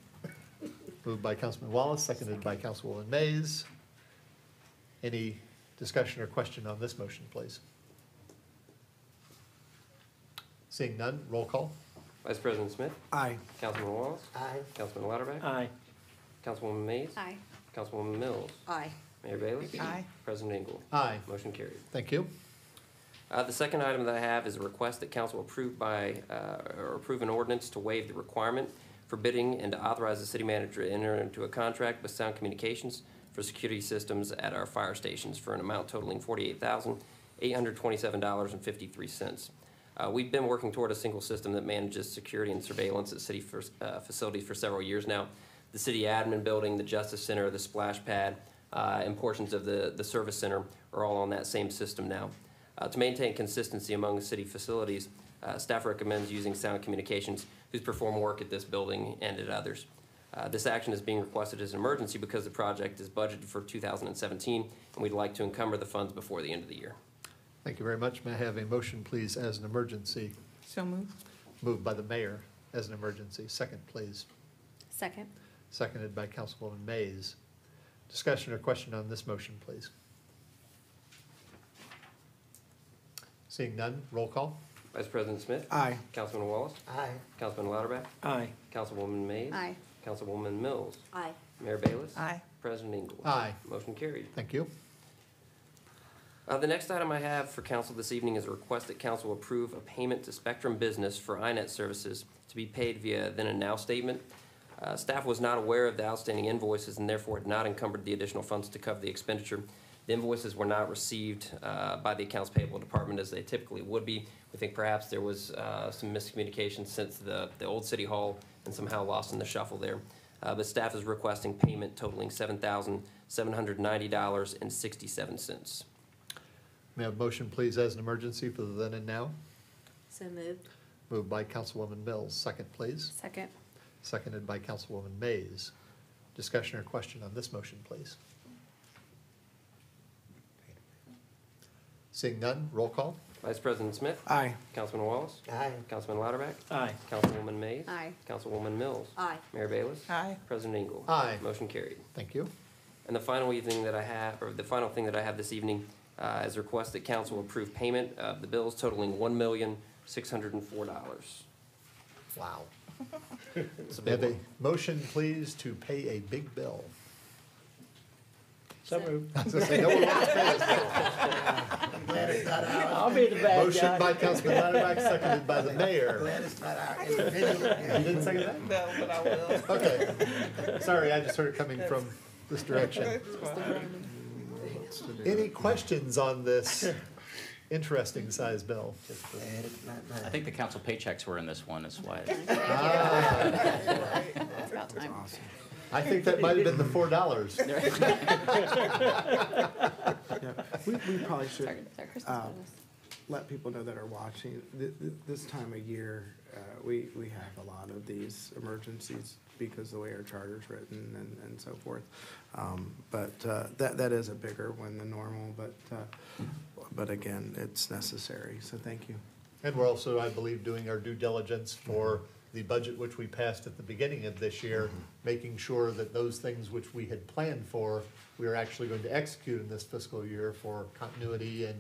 Moved by Councilman Wallace, seconded by Councilwoman Mays. Any discussion or question on this motion, please? Seeing none, roll call. Vice President Smith. Aye. Councilman Wallace. Aye. Councilman Lauterbach. Aye. Councilwoman Mays. Aye. Councilwoman Mills. Aye. Mayor Bayless. Aye. President Engel. Aye. Motion carried. Thank you. The second item that I have is a request that council approve an ordinance to waive the requirement for bidding and to authorize the city manager to enter into a contract with Sound Communications for security systems at our fire stations for an amount totaling $48,827.53. We've been working toward a single system that manages security and surveillance at city facilities for several years now. The city admin building, the Justice Center, the splash pad, and portions of the service center are all on that same system now. To maintain consistency among the city facilities, staff recommends using Sound Communications, who's performed work at this building and at others. This action is being requested as an emergency because the project is budgeted for 2017, and we'd like to encumber the funds before the end of the year. Thank you very much. May I have a motion, please, as an emergency? So moved. Moved by the mayor as an emergency. Second, please. Second. Seconded by Councilwoman Mays. Discussion or question on this motion, please. Seeing none, roll call. Vice President Smith. Aye. Councilman Wallace. Aye. Councilman Lauterbach. Aye. Councilwoman Mays. Aye. Councilwoman Mills. Aye. Mayor Bayless. Aye. President Engel. Aye. Motion carried. Thank you. The next item I have for council this evening is a request that council approve a payment to Spectrum Business for iNet services to be paid via then and now statement. Staff was not aware of the outstanding invoices and therefore had not encumbered the additional funds to cover the expenditure. The invoices were not received by the accounts payable department as they typically would be. We think perhaps there was some miscommunication since the old city hall and somehow lost in the shuffle there. But staff is requesting payment totaling $7,790.67. May I have a motion, please, as an emergency for the then and now? So moved. Moved by Councilwoman Mills. Second, please. Second. Seconded by Councilwoman Mays. Discussion or question on this motion, please. Seeing none, roll call. Vice President Smith. Aye. Councilman Wallace. Aye. Councilman Lauterbach. Aye. Councilwoman Mays. Aye. Councilwoman Mills. Aye. Mayor Bayless. Aye. President Engel. Aye. Motion carried. Thank you. And the final thing that I have this evening is a request that council approve payment of the bills totaling $1,604. Wow. It's a May I big have a one. motion, please, to pay a big bill? So moved. I was gonna say, no one wants to pay this bill. I'm glad it's not our, I'll be the bad Motion guy. by Councilman Lauterbach, seconded by the mayor. glad it's not our individual. You didn't second that? No, but I will. Okay. Sorry, I just heard it coming from this direction. Any questions on this interesting size bill? Glad it's not I mine. think the council paychecks were in this one, is why. Ah, About time. I think that might have been the $4. Yeah, we probably should Our Christmas uh, bonus. let people know that are watching, this time of year, we have a lot of these emergencies because the way our charter's written and so forth. But that is a bigger one than normal, but again, it's necessary, so thank you. And we're also, I believe, doing our due diligence for the budget which we passed at the beginning of this year, making sure that those things which we had planned for, we are actually going to execute in this fiscal year for continuity and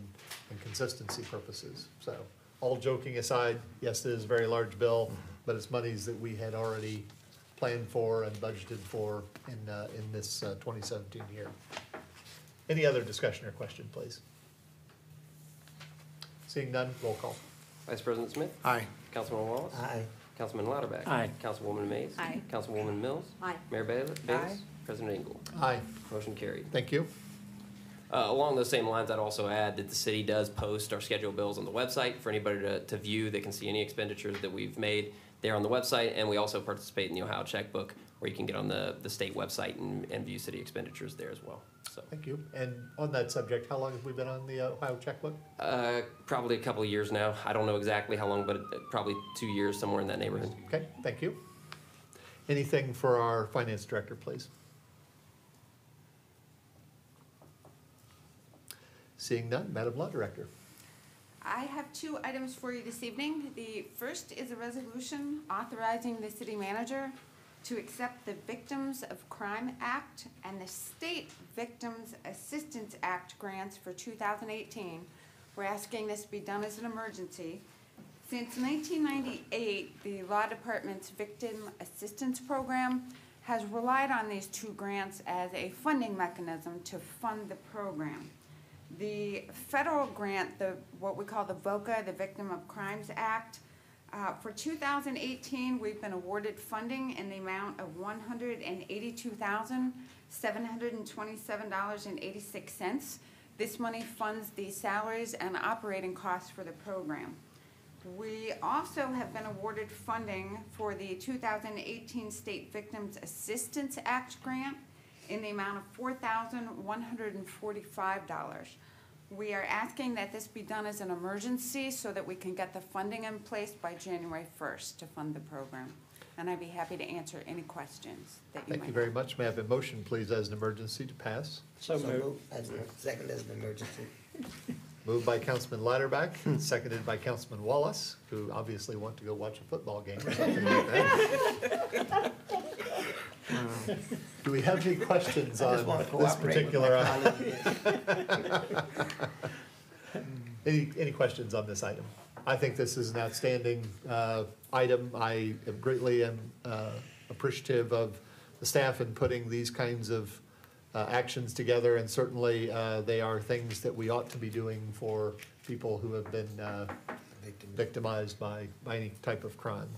consistency purposes. So, all joking aside, yes, it is a very large bill, but it's monies that we had already planned for and budgeted for in this 2017 year. Any other discussion or question, please? Seeing none, roll call. Vice President Smith. Aye. Councilman Wallace. Aye. Councilman Lauterbach. Aye. Councilwoman Mays. Aye. Councilwoman Mills. Aye. Mayor Bayless. Aye. President Engel. Aye. Motion carried. Thank you. Along those same lines, I'd also add that the city does post our scheduled bills on the website for anybody to view. They can see any expenditures that we've made there on the website, and we also participate in the Ohio Checkbook, where you can get on the state website and view city expenditures there as well. So Thank you. And on that subject, how long have we been on the Ohio Checkbook? probably a couple of years now. I don't know exactly how long, but probably 2 years, somewhere in that neighborhood. Okay, thank you. Anything for our finance director, please? Seeing none, Madam Law Director. I have 2 items for you this evening. The first is a resolution authorizing the city manager to accept the Victims of Crime Act and the State Victims Assistance Act grants for 2018. We're asking this be done as an emergency. Since 1998, the Law Department's Victim Assistance Program has relied on these 2 grants as a funding mechanism to fund the program. The federal grant, what we call the VOCA, the Victim of Crimes Act, for 2018, we've been awarded funding in the amount of $182,727.86. This money funds the salaries and operating costs for the program. We also have been awarded funding for the 2018 State Victims Assistance Act grant in the amount of $4,145. We are asking that this be done as an emergency so that we can get the funding in place by January 1st to fund the program. And I'd be happy to answer any questions that you might have. Thank you very much. May I have a motion, please, as an emergency to pass? So moved. Second as an emergency. Moved by Councilman Lauterbach, seconded by Councilman Wallace, who obviously want to go watch a football game or something like that. Do we have any questions I on just want to this cooperate with particular my item? Any questions on this item? I think this is an outstanding item. I greatly am appreciative of the staff in putting these kinds of actions together, and certainly they are things that we ought to be doing for people who have been victimized by any type of crime.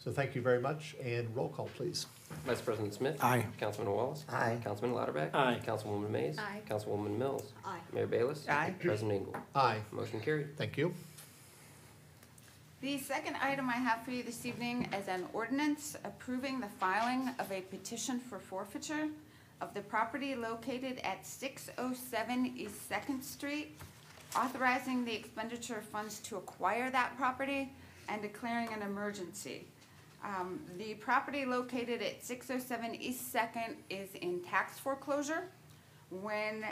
So thank you very much, and roll call, please. Vice President Smith. Aye. Councilman Wallace. Aye. Councilman Lauterbach. Aye. Councilwoman Mays. Aye. Councilwoman Mills. Aye. Mayor Bayless. Aye. President Engel. Aye. Motion carried. Thank you. The second item I have for you this evening is an ordinance approving the filing of a petition for forfeiture of the property located at 607 East 2nd Street, authorizing the expenditure of funds to acquire that property and declaring an emergency. The property located at 607 East 2nd is in tax foreclosure. When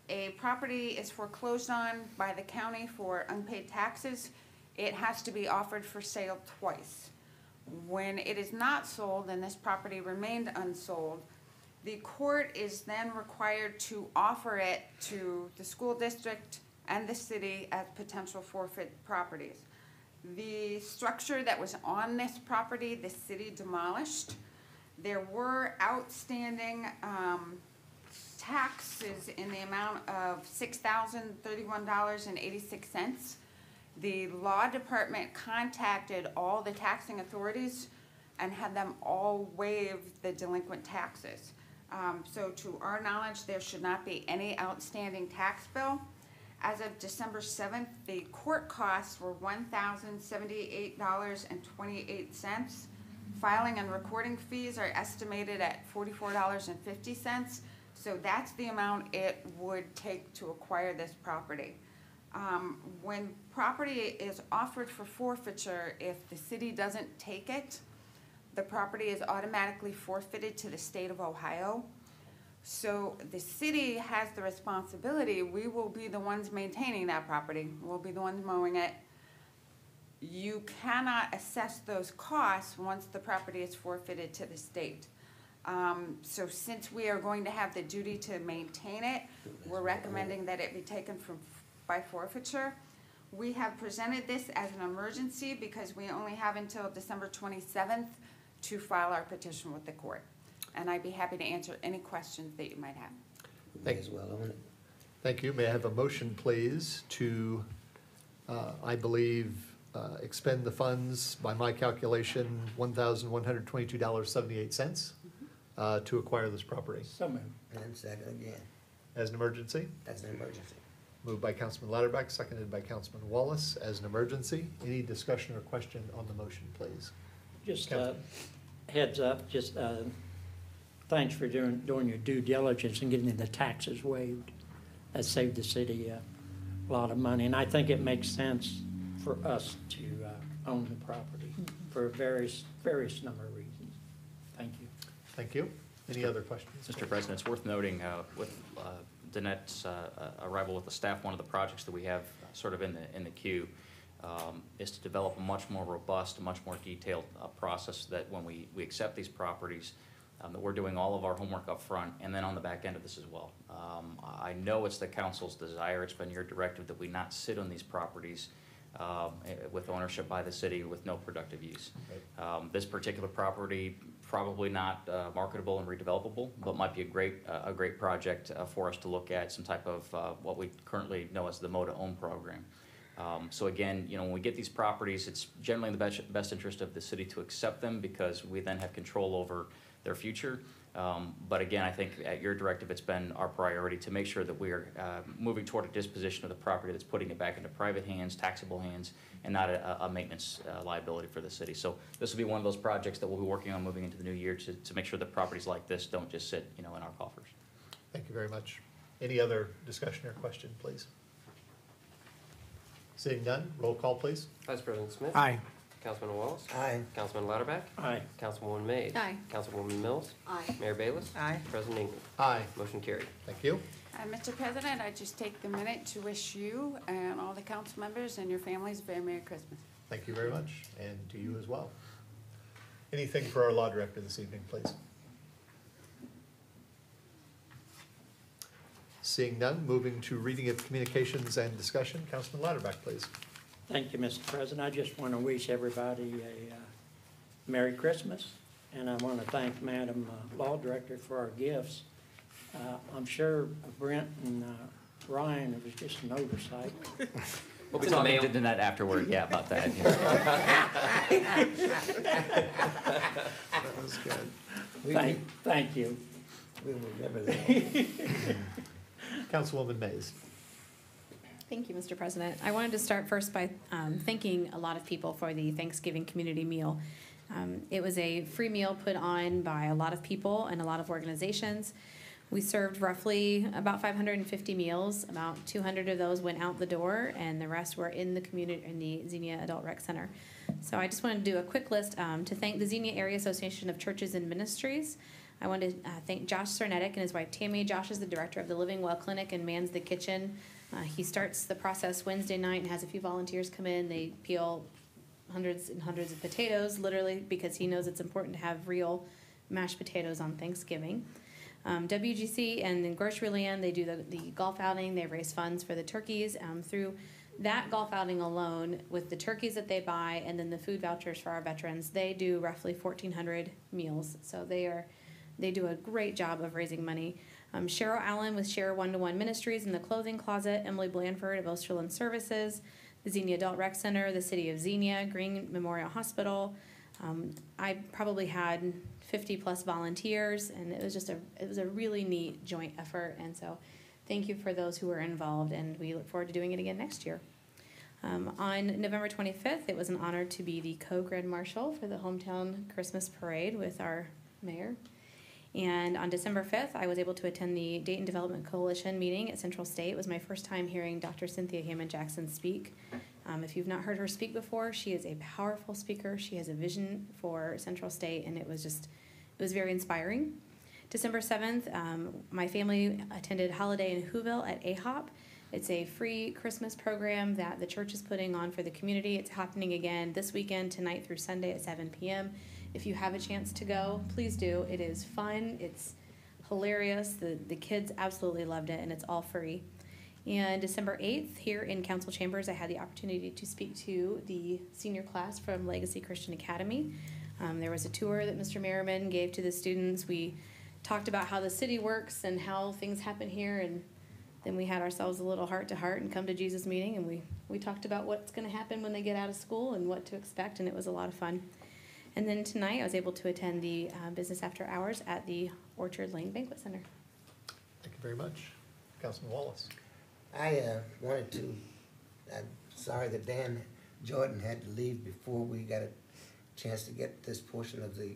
a property is foreclosed on by the county for unpaid taxes, it has to be offered for sale twice. When it is not sold and this property remained unsold, the court is then required to offer it to the school district and the city as potential forfeit properties. The structure that was on this property, the city demolished. There were outstanding taxes in the amount of $6,031.86. The law department contacted all the taxing authorities and had them all waive the delinquent taxes. So to our knowledge, there should not be any outstanding tax bill. As of December 7th, the court costs were $1,078.28. Filing and recording fees are estimated at $44.50. So that's the amount it would take to acquire this property. When property is offered for forfeiture, if the city doesn't take it, the property is automatically forfeited to the state of Ohio. So the city has the responsibility. We will be the ones maintaining that property. We'll be the ones mowing it. You cannot assess those costs once the property is forfeited to the state. So since we are going to have the duty to maintain it, we're recommending that it be taken by forfeiture. We have presented this as an emergency because we only have until December 27th to file our petition with the court. And I'd be happy to answer any questions that you might have. May as well own it. Thank you. May I have a motion, please, to, I believe, expend the funds, by my calculation, $1,122.78 to acquire this property? So moved. And second again. As an emergency? That's an emergency. Moved by Councilman Latterback, seconded by Councilman Wallace as an emergency. Any discussion or question on the motion, please? Just Councilman. heads up, just thanks for doing your due diligence and getting the taxes waived. That saved the city a lot of money, and I think it makes sense for us to own the property for various number of reasons. Thank you. Thank you. Any other questions? Mr. President, it's worth noting with Danette's arrival with the staff, one of the projects that we have sort of in the queue is to develop a much more robust, much more detailed process that when we accept these properties, that we're doing all of our homework up front and then on the back end of this as well. I know it's the council's desire, it's been your directive that we not sit on these properties with ownership by the city with no productive use. Right. This particular property, probably not marketable and redevelopable, but might be a great project for us to look at, some type of what we currently know as the Mow-to-Own program. So again, when we get these properties, it's generally in the best interest of the city to accept them because we then have control over their future. But again, I think at your directive, it's been our priority to make sure that we are moving toward a disposition of the property that's putting it back into private hands, taxable hands, and not a maintenance liability for the city. So this will be one of those projects that we'll be working on moving into the new year to make sure that properties like this don't just sit, in our coffers. Thank you very much. Any other discussion or question, please? Seeing none, roll call, please. Vice President Smith. Aye. Councilman Wallace. Aye. Councilman Latterback. Aye. Councilwoman Mays. Aye. Councilwoman Mills. Aye. Mayor Bayless. Aye. President Ingle. Aye. Motion carried. Thank you. Mr. President, I just take the minute to wish you and all the council members and your families a very Merry Christmas. Thank you very much, and to you as well. Anything for our law director this evening, please? Seeing none, moving to reading of communications and discussion. Councilman Latterback, please. Thank you, Mr. President. I just want to wish everybody a Merry Christmas, and I want to thank Madam Law Director for our gifts. I'm sure Brent and Ryan, it was just an oversight. We'll be talking to Danette afterward, about that. That was good. Thank you. We will remember that. Councilwoman Mays. Thank you, Mr. President. I wanted to start first by thanking a lot of people for the Thanksgiving community meal. It was a free meal put on by a lot of people and a lot of organizations. We served roughly about 550 meals. About 200 of those went out the door, and the rest were in the community in the Xenia Adult Rec Center. So I just wanted to do a quick list to thank the Xenia Area Association of Churches and Ministries. I want to thank Josh Cernetic and his wife Tammy. Josh is the director of the Living Well Clinic and mans the kitchen. He starts the process Wednesday night and has a few volunteers come in. They peel hundreds and hundreds of potatoes, literally, because he knows it's important to have real mashed potatoes on Thanksgiving. WGC and then Grocery Land, they do the golf outing. They raise funds for the turkeys. Through that golf outing alone, with the turkeys that they buy and then the food vouchers for our veterans, they do roughly 1,400 meals. So they do a great job of raising money. Cheryl Allen with Share One-to-One Ministries in the Clothing Closet, Emily Blanford of Osterland Services, the Xenia Adult Rec Center, the City of Xenia, Green Memorial Hospital. I probably had 50 plus volunteers, and it was a really neat joint effort. And so thank you for those who were involved, and we look forward to doing it again next year. On November 25th, it was an honor to be the co-grand marshal for the hometown Christmas parade with our mayor. And on December 5th, I was able to attend the Dayton Development Coalition meeting at Central State. It was my first time hearing Dr. Cynthia Hammond-Jackson speak. If you've not heard her speak before, she is a powerful speaker. She has a vision for Central State, and it was very inspiring. December 7th, my family attended Holiday in Whoville at AHOP. It's a free Christmas program that the church is putting on for the community. It's happening again this weekend, tonight through Sunday at 7 p.m. If you have a chance to go, please do. It is fun. It's hilarious. The kids absolutely loved it, and it's all free. And December 8th, here in council chambers, I had the opportunity to speak to the senior class from Legacy Christian Academy. There was a tour that Mr. Merriman gave to the students. We talked about how the city works and how things happen here, and then we had ourselves a little heart-to-heart and come to Jesus meeting, and we talked about what's going to happen when they get out of school and what to expect, and it was a lot of fun. And then tonight, I was able to attend the business after hours at the Orchard Lane Banquet Center. Thank you very much. Councilman Wallace. I wanted to, I'm sorry that Dan Jordan had to leave before we got a chance to get this portion of the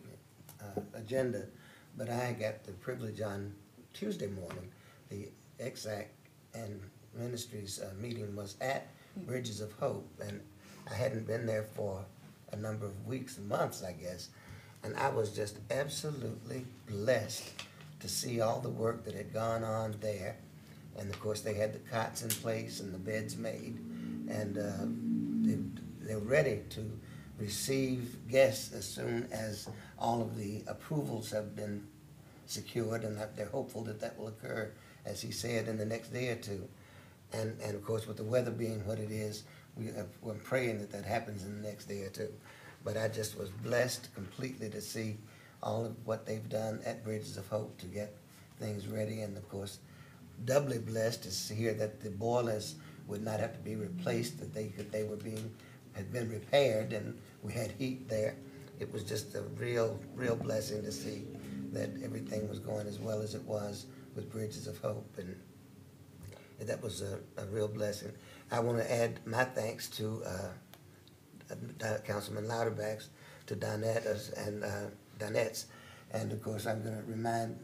agenda, but I got the privilege on Tuesday morning. The Exact and Ministries meeting was at Bridges of Hope, and I hadn't been there for a number of weeks and months, I guess, and I was just absolutely blessed to see all the work that had gone on there. And of course, they had the cots in place and the beds made, and they're ready to receive guests as soon as all of the approvals have been secured, and that they're hopeful that that will occur, as he said, in the next day or two. And of course, with the weather being what it is, we're praying that that happens in the next day or two. But I just was blessed completely to see all of what they've done at Bridges of Hope to get things ready, and of course, doubly blessed to hear that the boilers would not have to be replaced, that had been repaired, and we had heat there. It was just a real blessing to see that everything was going as well as it was with Bridges of Hope, and that was a real blessing. I want to add my thanks to Councilman Louderback's, to Donette's, and of course I'm going to remind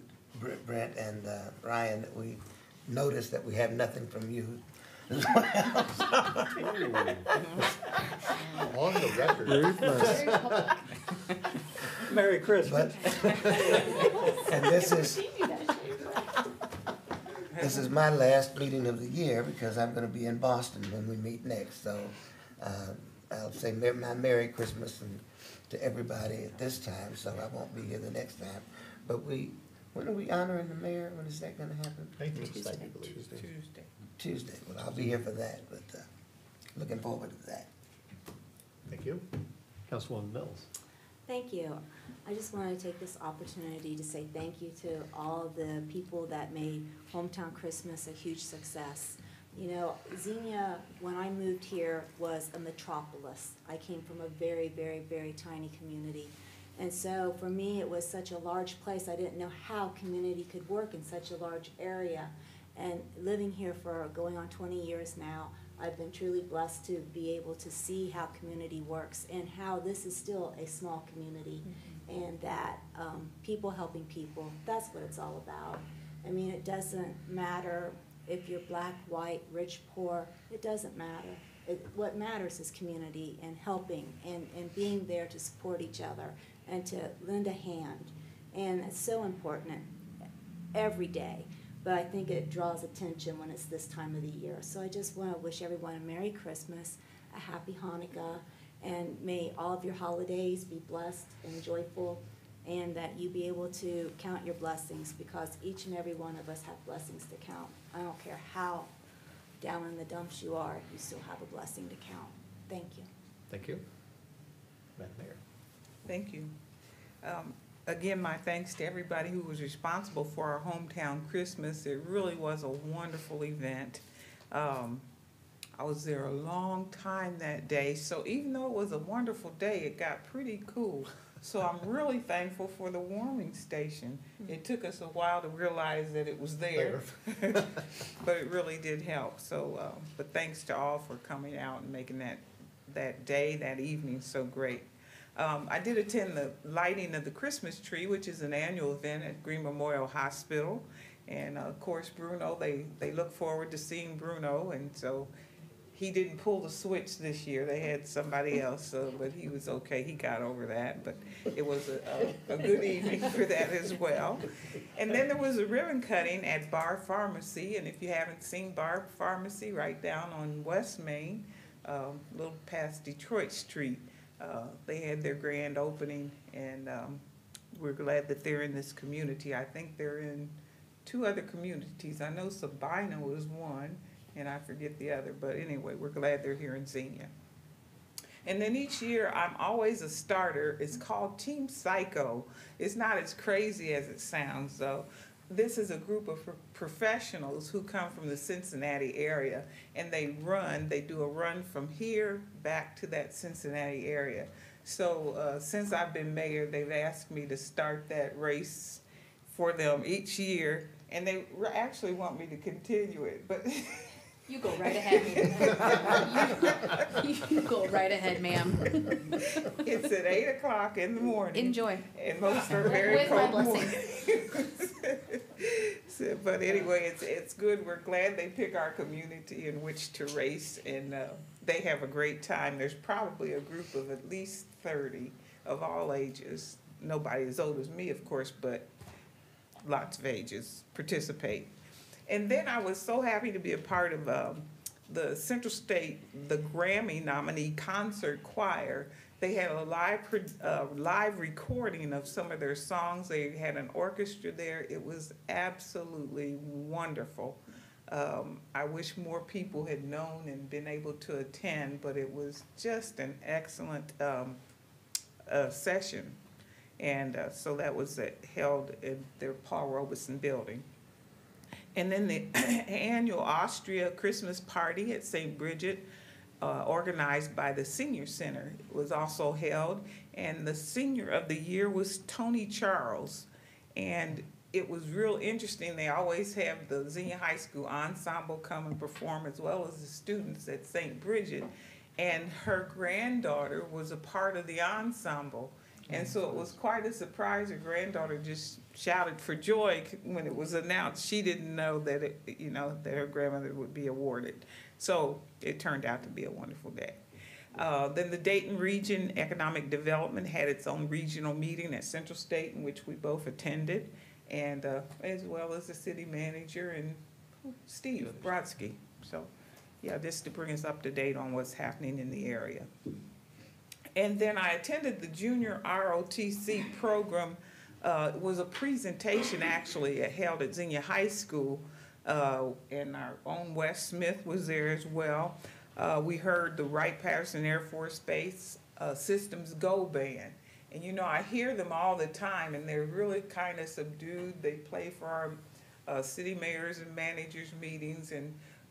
Brent and Ryan that we noticed that we have nothing from you. On the record. Merry Christmas. And this is my last meeting of the year because I'm going to be in Boston when we meet next. So I'll say my Merry Christmas to everybody at this time. So I won't be here the next time. But when are we honoring the mayor? When is that going to happen? Tuesday. Well, I'll be here for that, but looking forward to that. Thank you. Councilwoman Mills. Thank you. I just want to take this opportunity to say thank you to all the people that made Hometown Christmas a huge success. You know, Xenia, when I moved here, was a metropolis. I came from a very, very, very tiny community. And so for me, it was such a large place. I didn't know how community could work in such a large area. And living here for going on 20 years now, I've been truly blessed to be able to see how community works and how this is still a small community, and that people helping people, that's what it's all about. I mean, it doesn't matter if you're black, white, rich, poor, it doesn't matter. What matters is community and helping and being there to support each other and to lend a hand. And it's so important every day. But I think it draws attention when it's this time of the year. So I just want to wish everyone a Merry Christmas, a Happy Hanukkah, and may all of your holidays be blessed and joyful, and that you be able to count your blessings, because each and every one of us have blessings to count. I don't care how down in the dumps you are, you still have a blessing to count. Thank you. Thank you. Madam Mayor. Thank you. Again, my thanks to everybody who was responsible for our hometown Christmas. It really was a wonderful event. I was there a long time that day, so even though it was a wonderful day, it got pretty cool. So I'm really thankful for the warming station. It took us a while to realize that it was there, but it really did help. So, but thanks to all for coming out and making that day, that evening so great. I did attend the lighting of the Christmas tree, which is an annual event at Green Memorial Hospital. And of course, Bruno, they look forward to seeing Bruno. And so he didn't pull the switch this year. They had somebody else, but he was okay. He got over that. But it was a good evening for that as well. And then there was a ribbon cutting at Bar Pharmacy. And if you haven't seen Bar Pharmacy, right down on West Main, a little past Detroit Street, they had their grand opening, and we're glad that they're in this community. I think they're in 2 other communities. I know Sabina was one, and I forget the other, but anyway, we're glad they're here in Xenia. And then each year, I'm always a starter. It's called Team Psycho. It's not as crazy as it sounds, though. This is a group of professionals who come from the Cincinnati area, and they do a run from here back to that Cincinnati area. So since I've been mayor, they've asked me to start that race for them each year, and they actually want me to continue it, but You go right ahead. You go right ahead, ma'am. It's at 8 o'clock in the morning. Enjoy. And most are very With my cold blessing. So, but anyway, it's good. We're glad they pick our community in which to race, and they have a great time. There's probably a group of at least 30 of all ages. Nobody as old as me, of course, but lots of ages participate. And then I was so happy to be a part of the Central State, the Grammy nominee concert choir. They had a live recording of some of their songs. They had an orchestra there. It was absolutely wonderful. I wish more people had known and been able to attend, but it was just an excellent session. And so that was held in their Paul Robeson building. And then the annual Austria Christmas party at St. Bridget, organized by the Senior Center, was also held. And the senior of the year was Tony Charles. And it was real interesting. They always have the Xenia High School ensemble come and perform, as well as the students at St. Bridget. And her granddaughter was a part of the ensemble. And so it was quite a surprise. Her granddaughter just shouted for joy when it was announced. She didn't know that that her grandmother would be awarded. So it turned out to be a wonderful day. Then the Dayton Region Economic Development had its own regional meeting at Central State, in which we both attended, and as well as the city manager and Steve Brodsky. So yeah, just to bring us up to date on what's happening in the area. And then I attended the Junior ROTC program. It was a presentation actually held at Xenia High School, and our own Wes Smith was there as well. We heard the Wright-Patterson Air Force Base Systems Go Band. And I hear them all the time, and they're really kind of subdued. They play for our city mayors and managers meetings,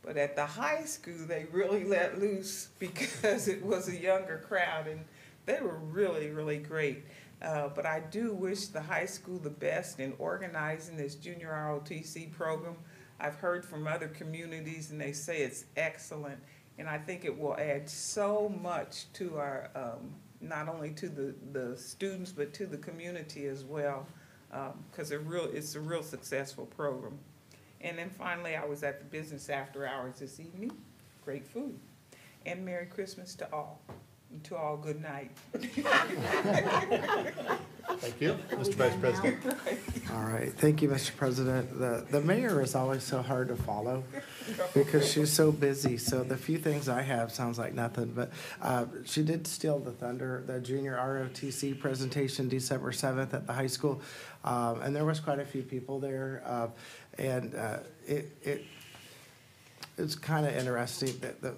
but at the high school, they really let loose because it was a younger crowd, and they were really, really great. But I do wish the high school the best in organizing this Junior ROTC program. I've heard from other communities, and they say it's excellent. And I think it will add so much to our, not only to the students, but to the community as well, because it's a real successful program. And then finally, I was at the business after hours this evening. Great food. And Merry Christmas to all. And to all, good night. Thank you, Mr. Vice President. All right, thank you, Mr. President. The mayor is always so hard to follow because she's so busy. So the few things I have sounds like nothing, but she did steal the thunder, the junior ROTC presentation December 7th at the high school. And there was quite a few people there. It's kind of interesting that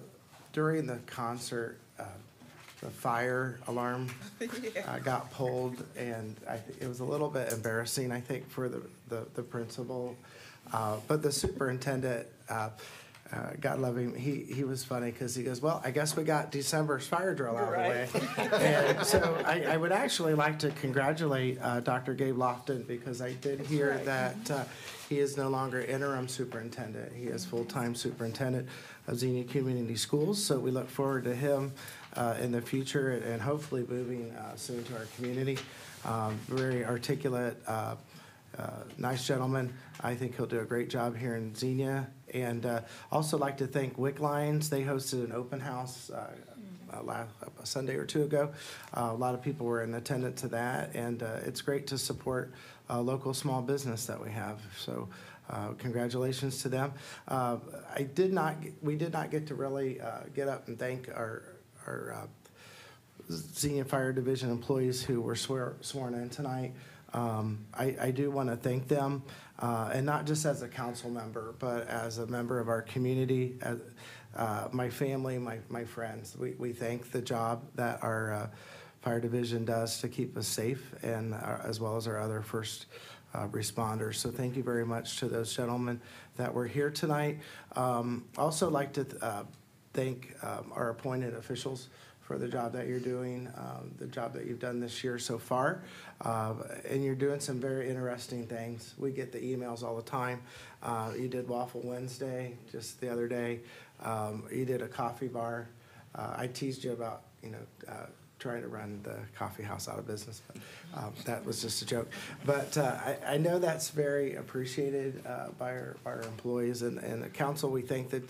during the concert, the fire alarm got pulled, and it was a little bit embarrassing, I think, for the principal. But the superintendent, God love him, he was funny because he goes, well, I guess we got December's fire drill out of the way. And so I would actually like to congratulate Dr. Gabe Lofton, because I did hear that he is no longer interim superintendent. He is full-time superintendent of Xenia Community Schools. So we look forward to him in the future and hopefully moving soon to our community. Very articulate, nice gentleman. I think he'll do a great job here in Xenia. And also like to thank Wick Lions. They hosted an open house a Sunday or two ago. A lot of people were in attendance to that, and it's great to support local small business that we have. So congratulations to them. We did not get to really get up and thank our Xenia Fire Division employees who were sworn in tonight. I do want to thank them, and not just as a council member, but as a member of our community, my family, my friends. We thank the job that our fire division does to keep us safe, and as well as our other first responders. So thank you very much to those gentlemen that were here tonight. Also like to thank our appointed officials for the job that you're doing, the job that you've done this year so far. And you're doing some very interesting things. We get the emails all the time. You did Waffle Wednesday just the other day. You did a coffee bar. I teased you about, trying to run the coffee house out of business, but that was just a joke. But I know that's very appreciated by our employees and the council. We think that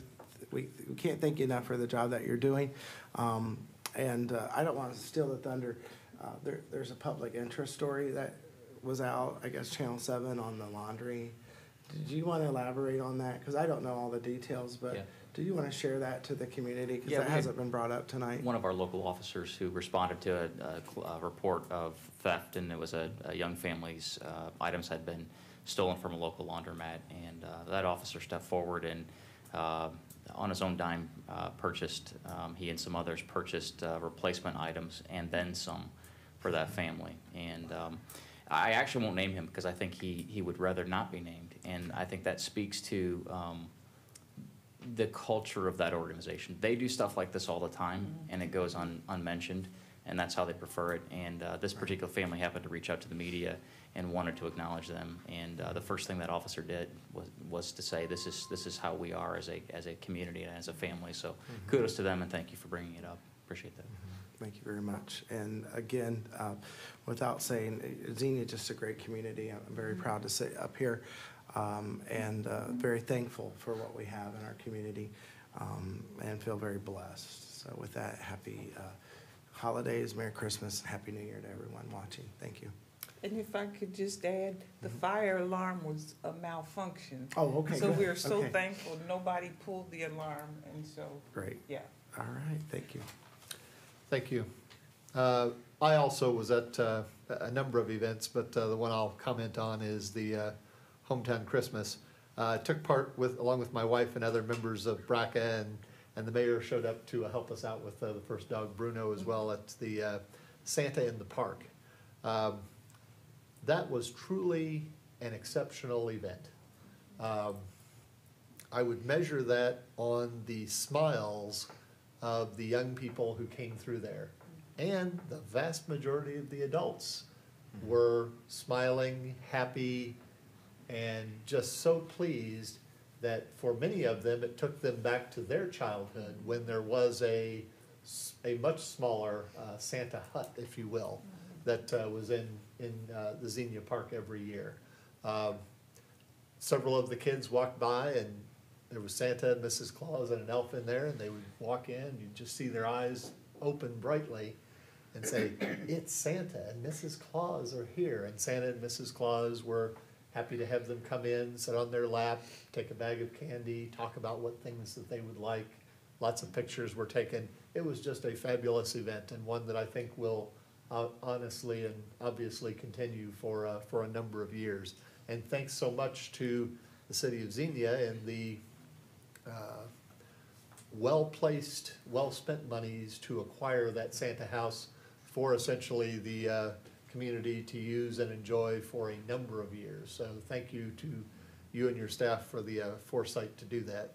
we can't thank you enough for the job that you're doing. And I don't want to steal the thunder. There's a public interest story that was out, I guess, Channel 7 on the laundry. Did you want to elaborate on that? Because I don't know all the details, but do you want to share that to the community? Because that hasn't been brought up tonight. One of our local officers who responded to a report of theft, and it was a young family's items had been stolen from a local laundromat, and that officer stepped forward and on his own dime purchased, he and some others purchased replacement items and then some for that family. And I actually won't name him because I think he would rather not be named. And I think that speaks to the culture of that organization. They do stuff like this all the time, and it goes unmentioned, and that's how they prefer it. And this particular family happened to reach out to the media and wanted to acknowledge them. And the first thing that officer did was to say, this is how we are as a community and as a family. So kudos to them, and thank you for bringing it up. Appreciate that. Thank you very much. And again, without saying, Xenia is just a great community. I'm very proud to sit up here, and very thankful for what we have in our community, and feel very blessed. So with that, happy holidays, Merry Christmas, and Happy New Year to everyone watching. Thank you. And if I could just add, the fire alarm was a malfunction. Oh, okay. So good. we're so Okay. thankful nobody pulled the alarm, and so. Great. Yeah. All right, thank you. Thank you. I also was at a number of events, but the one I'll comment on is the Hometown Christmas. Took part along with my wife and other members of BRCA, and the mayor showed up to help us out with the first dog, Bruno, as well at the Santa in the Park. That was truly an exceptional event. I would measure that on the smiles of the young people who came through there. And the vast majority of the adults were smiling, happy, and just so pleased that for many of them, it took them back to their childhood when there was a much smaller Santa hut, if you will, that was in the Xenia Park every year. Several of the kids walked by and there was Santa and Mrs. Claus and an elf in there, and they would walk in, you'd just see their eyes open brightly and say, "It's Santa and Mrs. Claus are here." And Santa and Mrs. Claus were happy to have them come in, sit on their lap, take a bag of candy, talk about what things that they would like. Lots of pictures were taken. It was just a fabulous event, and one that I think will honestly and obviously continue for a number of years. And thanks so much to the city of Xenia and the well-placed, well-spent monies to acquire that Santa house for essentially the community to use and enjoy for a number of years. So thank you to you and your staff for the foresight to do that.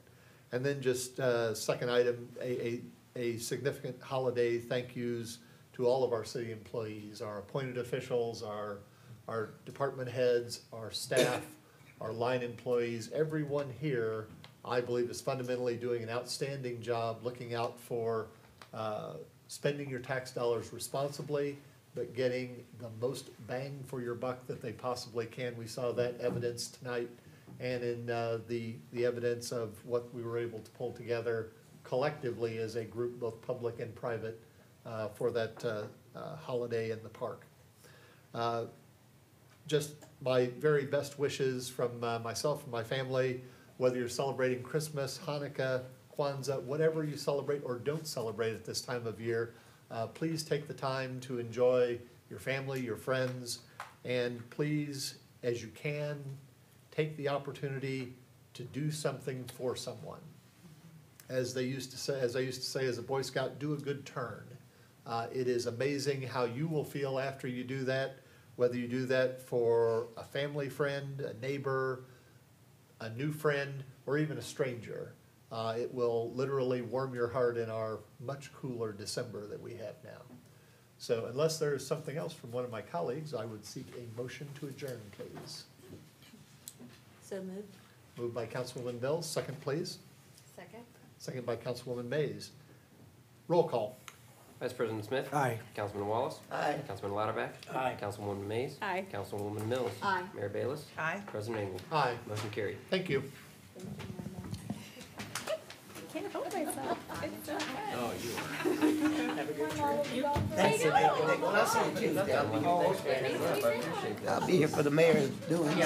And then just second item, a significant holiday thank yous to all of our city employees, our appointed officials, our department heads, our staff, our line employees. Everyone here, I believe, is fundamentally doing an outstanding job looking out for spending your tax dollars responsibly, but getting the most bang for your buck that they possibly can. We saw that evidence tonight, and in the evidence of what we were able to pull together collectively as a group, both public and private, for that holiday in the park. Just my very best wishes from myself and my family, whether you're celebrating Christmas, Hanukkah, Kwanzaa, whatever you celebrate or don't celebrate at this time of year, please take the time to enjoy your family, your friends, and please, as you can, take the opportunity to do something for someone. As I used to say as a Boy Scout, do a good turn. It is amazing how you will feel after you do that, whether you do that for a family friend, a neighbor, a new friend, or even a stranger. It will literally warm your heart in our much cooler December that we have now. So unless there is something else from one of my colleagues, I would seek a motion to adjourn, please. So moved. Moved by Councilwoman Mills, second please. Second. Second by Councilwoman Mays. Roll call. Vice President Smith. Aye. Councilman Wallace. Aye. Councilman Lauterbach. Aye. Councilwoman Mays. Aye. Councilwoman Mills. Aye. Mayor Bayless. Aye. President Engel. Aye. Motion carried. Thank you. I can't help myself. It's so good. Oh, you are. Have a good trip. Thanks, I'll see you Tuesday. I'll be here for the mayor's doing.